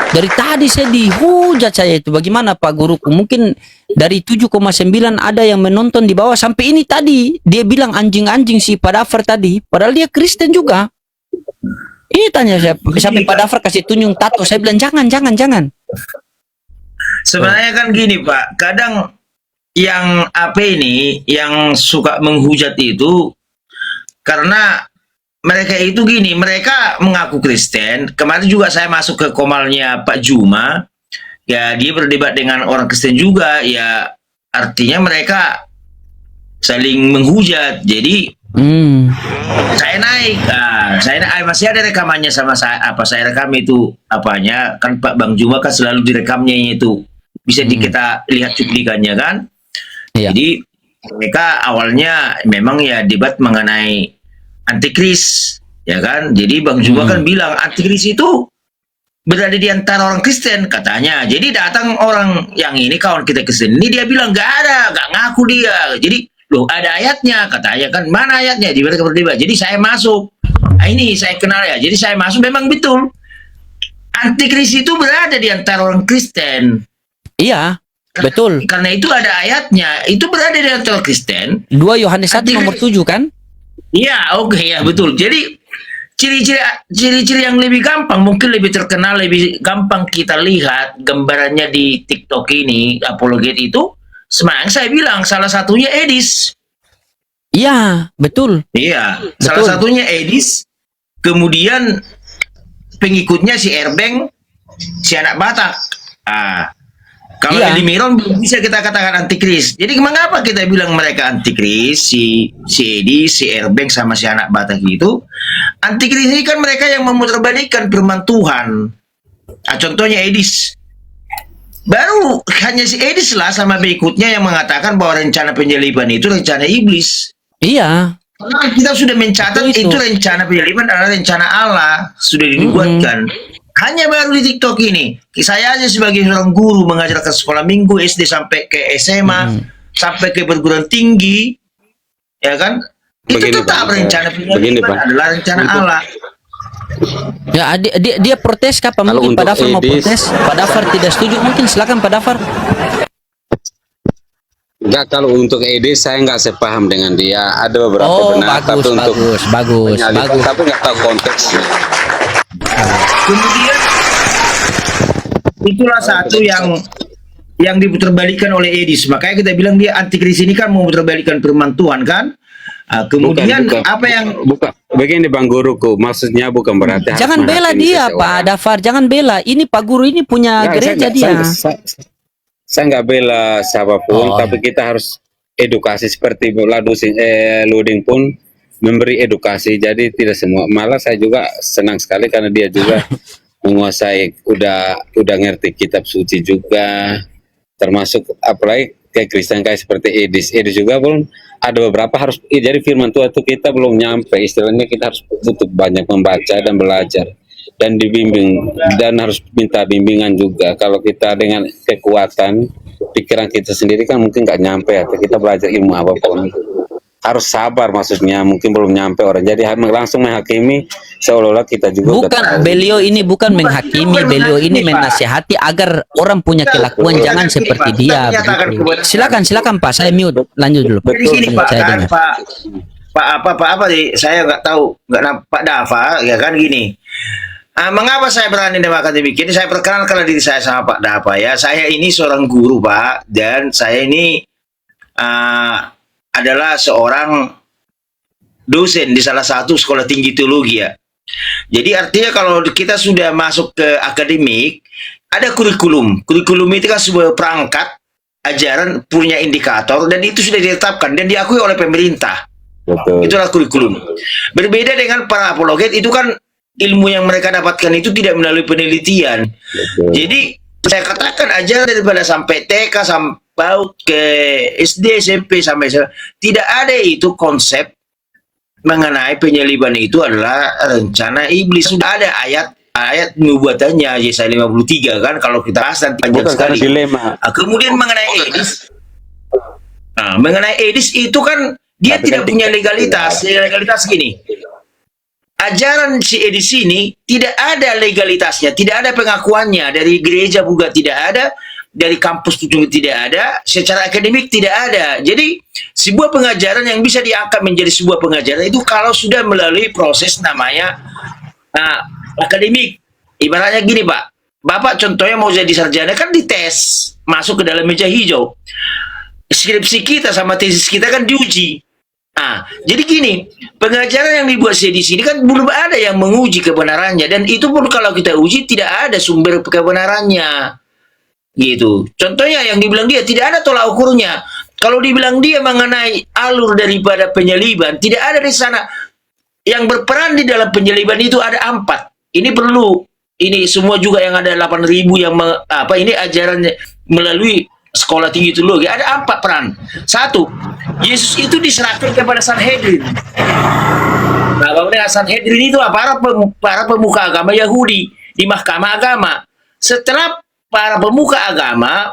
Dari tadi saya dihujat saya itu. Bagaimana Pak Guruku? Mungkin dari 7,9 ada yang menonton di bawah. Sampai ini tadi dia bilang anjing-anjing si Pak Dafar tadi. Padahal dia Kristen juga. Ini tanya saya sampai Pak Dafar kasih tunjuk tato. Saya bilang jangan. Sebenarnya kan gini Pak. Kadang yang yang suka menghujat itu karena mereka itu gini, mereka mengaku Kristen. Kemarin juga saya masuk ke komalnya Pak Juma. Ya, dia berdebat dengan orang Kristen juga. Ya, artinya mereka saling menghujat. Jadi, saya naik. Masih ada rekamannya sama saya. Saya rekam itu apanya. Kan Pak Bang Juma kan selalu direkamnya itu. Bisa kita lihat cuplikannya kan. Iya. Jadi, mereka awalnya memang ya debat mengenai antikris, ya kan? Jadi Bang Juma kan bilang antikris itu berada di antara orang Kristen katanya. Jadi datang orang yang ini kawan kita Kristen ini dia bilang nggak ngaku dia. Jadi loh ada ayatnya katanya kan, mana ayatnya? Di mereka berdebat. Jadi saya masuk. Nah, ini saya kenal ya. Jadi saya masuk memang betul. Antikris itu berada di antara orang Kristen. Iya. Betul. Karena itu ada ayatnya. Itu berada di antara Kristen. 2 Yohanes 1 nomor 7 kan? Iya, oke, ya betul. Jadi ciri-ciri yang lebih gampang, mungkin lebih terkenal, lebih gampang kita lihat gambarannya di TikTok ini, apologet itu, sebenarnya saya bilang salah satunya Edis. Iya, betul. Iya, betul. Salah satunya Edis, kemudian pengikutnya si Erbeng, si anak Batak. Kalau Edi Miron bisa kita katakan antikris. Jadi mengapa kita bilang mereka antikris? Si Edi, si Erbeng sama si anak Batak itu antikris ini kan mereka yang memutarbalikkan firman Tuhan. Contohnya Edis. Baru hanya si Edis lah sama berikutnya yang mengatakan bahwa rencana penyaliban itu rencana iblis. Iya. Karena kita sudah mencatat itu rencana penyaliban adalah rencana Allah, sudah dibuatkan. Hanya baru di TikTok ini. Saya aja sebagai seorang guru mengajarkan sekolah minggu SD sampai ke SMA, sampai ke perguruan tinggi, ya kan? Begini, itu tetap rencana penyaliban adalah rencana Allah. Ya, dia protes kapan? Mungkin Pak Dafar mau protes. Pak Dafar tidak setuju, mungkin silakan Pak Dafar. Enggak, kalau untuk ED saya nggak sepaham dengan dia. Ada beberapa benar, tapi untuk bagus. Tapi nggak tahu konteksnya. Kemudian itulah satu yang diputarbalikkan oleh Edis. Makanya kita bilang dia antikris ini kan mau memutarbalikkan firman Tuhan kan. Kemudian bukan. Apa yang begini Bang Guruku, maksudnya bukan berarti jangan bela dia Pak Dafar, jangan bela. Ini Pak Guru ini punya gereja dia. Saya nggak bela siapapun, tapi kita harus edukasi seperti Luding pun memberi edukasi. Jadi tidak semua. Malah saya juga senang sekali karena dia juga menguasai, udah ngerti kitab suci juga, termasuk apalagi kayak Kristen kayak seperti Edis juga belum ada beberapa harus jadi firman Tuhan itu kita belum nyampe, istilahnya kita harus butuh banyak membaca dan belajar dan dibimbing, dan harus minta bimbingan juga. Kalau kita dengan kekuatan pikiran kita sendiri kan mungkin nggak nyampe, atau kita belajar ilmu apapun harus sabar, maksudnya mungkin belum nyampe orang jadi langsung menghakimi seolah-olah kita juga udah Bukan, tahu. beliau ini bukan menghakimi, beliau ini menasihati agar orang punya kelakuan jangan seperti dia. Begitu. Silakan Pak, saya mute, lanjut dulu. Jadi gini Pak, saya kan dengar. Pak apa nih, saya nggak tahu, Pak Dava, ya kan gini. Mengapa saya berani mengatakan demikian? Saya perkenalkan diri saya sama Pak Dava ya. Saya ini seorang guru Pak, dan saya ini adalah seorang dosen di salah satu sekolah tinggi teologi ya. Jadi artinya kalau kita sudah masuk ke akademik, ada kurikulum. Kurikulum itu kan sebuah perangkat ajaran punya indikator, dan itu sudah ditetapkan dan diakui oleh pemerintah. Betul. Itulah kurikulum. Berbeda dengan para apologet, itu kan ilmu yang mereka dapatkan itu tidak melalui penelitian. Betul. Jadi saya katakan ajaran daripada sampai TK sampai ke SD, SMP sampai tidak ada itu konsep mengenai penyaliban itu adalah rencana iblis. Sudah ada ayat nubuatannya Yesaya 53 kan, kalau kita bahas nanti panjang Bukan karena sekali. dilema. Kemudian mengenai Edis itu kan dia Tapi tidak kan punya legalitas. Legalitas gini. Ajaran si Edis ini tidak ada legalitasnya, tidak ada pengakuannya dari gereja juga tidak ada, dari kampus juga tidak ada, secara akademik tidak ada. Jadi sebuah pengajaran yang bisa diangkat menjadi sebuah pengajaran itu kalau sudah melalui proses namanya akademik. Ibaratnya gini Pak, Bapak contohnya mau jadi sarjana kan dites, masuk ke dalam meja hijau. Skripsi kita sama tesis kita kan diuji. Jadi gini, pengajaran yang dibuat di sini kan belum ada yang menguji kebenarannya, dan itu pun kalau kita uji tidak ada sumber kebenarannya. Gitu. Contohnya yang dibilang dia tidak ada tolak ukurnya. Kalau dibilang dia mengenai alur daripada penyaliban, tidak ada di sana. Yang berperan di dalam penyaliban itu ada 4. Ini perlu, ini semua juga yang ada 8.000 yang ini ajarannya melalui sekolah tinggi teologi, ada 4 peran. 1, Yesus itu diserahkan kepada Sanhedrin. Nah, kemudian Sanhedrin itu para pemuka agama Yahudi di mahkamah agama. Setelah para pemuka agama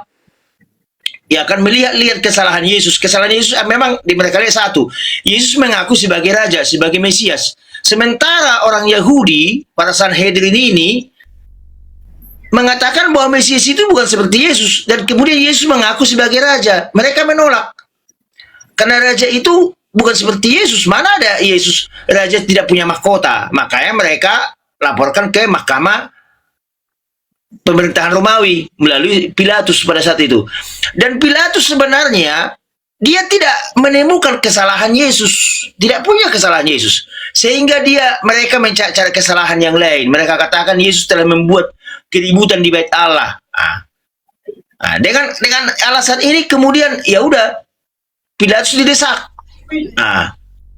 ya akan melihat kesalahan Yesus. Kesalahan Yesus memang di mereka lihat 1. Yesus mengaku sebagai raja, sebagai Mesias. Sementara orang Yahudi, para Sanhedrin ini mengatakan bahwa Mesias itu bukan seperti Yesus, dan kemudian Yesus mengaku sebagai raja. Mereka menolak. Karena raja itu bukan seperti Yesus. Mana ada Yesus raja tidak punya mahkota? Makanya mereka laporkan ke mahkamah pemerintahan Romawi melalui Pilatus pada saat itu. Dan Pilatus sebenarnya dia tidak menemukan kesalahan Yesus, tidak punya kesalahan Yesus, sehingga mereka mencari kesalahan yang lain. Mereka katakan Yesus telah membuat keributan di bait Allah. Dengan alasan ini kemudian ya udah Pilatus didesak.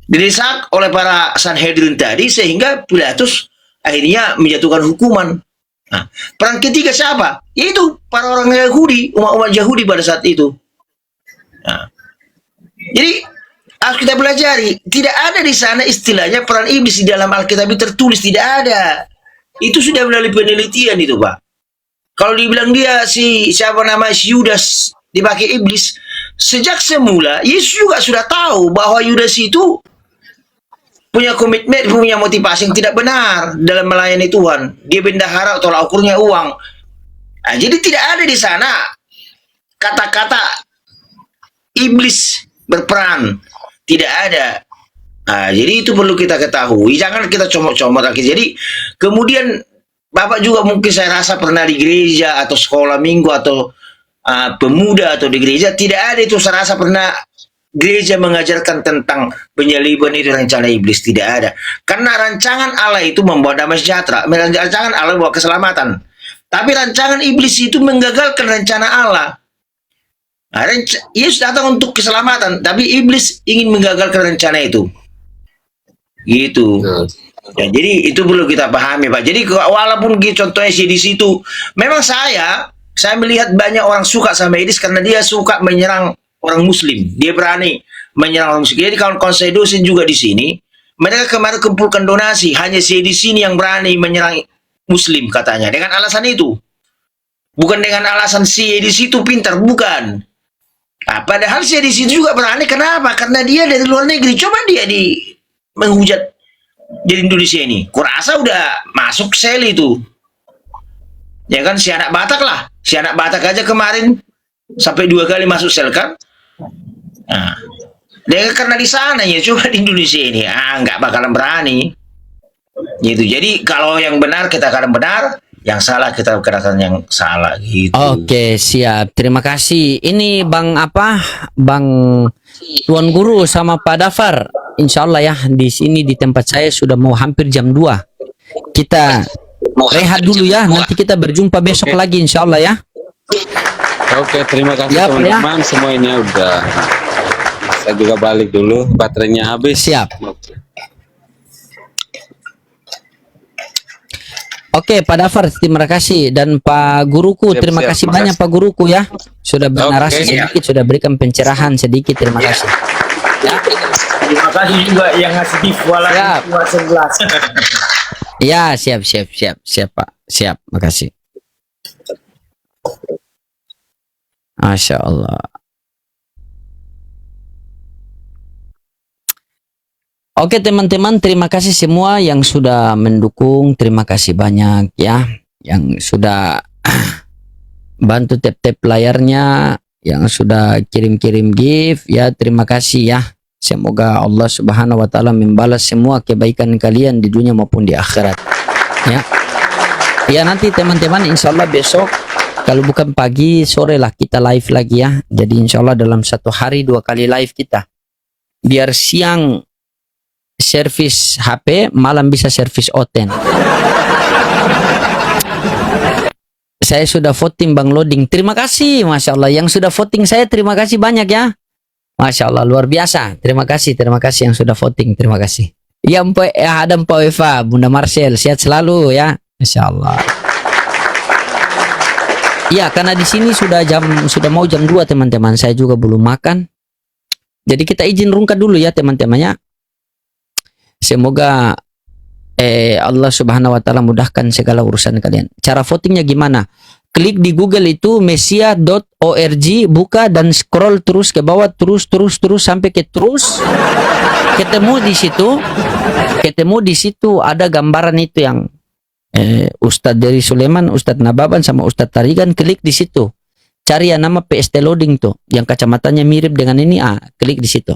Didesak oleh para Sanhedrin tadi, sehingga Pilatus akhirnya menjatuhkan hukuman. Peran ketiga siapa? Yaitu para orang Yahudi, umat-umat Yahudi pada saat itu. Jadi harus kita pelajari, tidak ada di sana istilahnya peran iblis di dalam Alkitab tertulis, tidak ada. Itu sudah melalui penelitian itu Pak. Kalau dibilang dia si Yudas dipakai iblis, sejak semula Yesus juga sudah tahu bahwa Yudas itu punya komitmen, punya motivasi yang tidak benar dalam melayani Tuhan. Dia bendahara, tolak ukurnya uang. Jadi tidak ada di sana kata-kata iblis berperan, tidak ada. Jadi itu perlu kita ketahui. Jangan kita comot-comot lagi. Jadi kemudian Bapak juga mungkin saya rasa pernah di gereja atau sekolah minggu atau pemuda atau di gereja, tidak ada itu saya rasa pernah gereja mengajarkan tentang penyaliban itu rencana iblis, tidak ada. Karena rancangan Allah itu membawa damai sejahtera, rancangan Allah membawa keselamatan. Tapi rancangan iblis itu menggagalkan rencana Allah. Yesus datang untuk keselamatan, tapi iblis ingin menggagalkan rencana itu. Gitu. Ya, jadi itu perlu kita pahami, Pak. Jadi walaupun contohnya sih di situ, memang saya melihat banyak orang suka sama Edis karena dia suka menyerang orang Muslim. Dia berani menyerang orang Muslim. Jadi kawan-kawan saya dosen juga di sini, mereka kemarin kumpulkan donasi, hanya si Edis sini yang berani menyerang Muslim katanya. Dengan alasan itu. Bukan dengan alasan si Edis itu pintar, bukan. Nah, padahal si Edis itu juga berani, kenapa? Karena dia dari luar negeri. Coba dia menghujat jadi Indonesia ini. Kurasa udah masuk sel itu. Ya kan, si anak Batak lah. Si anak Batak aja kemarin sampai 2 kali masuk sel kan. Nah, dia karena di sana ya, coba di Indonesia ini nggak bakalan berani. Gitu. Jadi kalau yang benar kita akan benar, yang salah kita katakan yang salah gitu. Oke, siap. Terima kasih. Ini Bang Tuan Guru sama Pak Dafar. Insya Allah ya, di sini di tempat saya sudah mau hampir jam 2. Kita rehat dulu ya, nanti kita berjumpa besok lagi insya Allah ya. Oke, terima kasih Ya, Pak, ya. teman-teman, semuanya udah. Saya juga balik dulu, baterainya habis. Siap. Oke, Pak Dafar, terima kasih. Dan Pak Guruku, Siap, terima siap. kasih Makasih. banyak Pak Guruku ya. Sudah bernarasi Oke, sedikit, sudah berikan pencerahan sedikit, terima kasih. Terima kasih juga yang ngasih gift Siap. walaupun 11. Ya, siap Pak. Siap, makasih. Masya Allah. Oke teman-teman, terima kasih semua yang sudah mendukung, terima kasih banyak ya, yang sudah bantu tap-tap layarnya, yang sudah kirim-kirim gift ya, terima kasih ya. Semoga Allah Subhanahu wa taala membalas semua kebaikan kalian di dunia maupun di akhirat. Ya. Ya nanti teman-teman insya Allah besok kalau bukan pagi sore lah kita live lagi ya. Jadi insya Allah dalam 1 hari 2 kali live kita. Biar siang servis HP, malam bisa servis Oten. Saya sudah voting Bang Loading. Terima kasih, Masya Allah. Yang sudah voting saya terima kasih banyak ya. Masya Allah, luar biasa. Terima kasih yang sudah voting. Terima kasih. Ya, ada Mpok Eva, Bunda Marcel, sehat selalu ya. Masya Allah. Ya, karena di sini sudah mau jam 2 teman-teman. Saya juga belum makan. Jadi kita izin rungkat dulu ya teman-temannya. Semoga Allah Subhanahu wa taala mudahkan segala urusan kalian. Cara votingnya gimana? Klik di Google itu mesia.org, buka dan scroll terus ke bawah, terus sampai ke terus. Ketemu di situ ada gambaran itu yang Ustadz dari Sulaiman, Ustadz Nababan sama Ustadz Tarigan. Klik di situ. Cari yang nama PST Loading tuh, yang kacamatanya mirip dengan ini, klik di situ.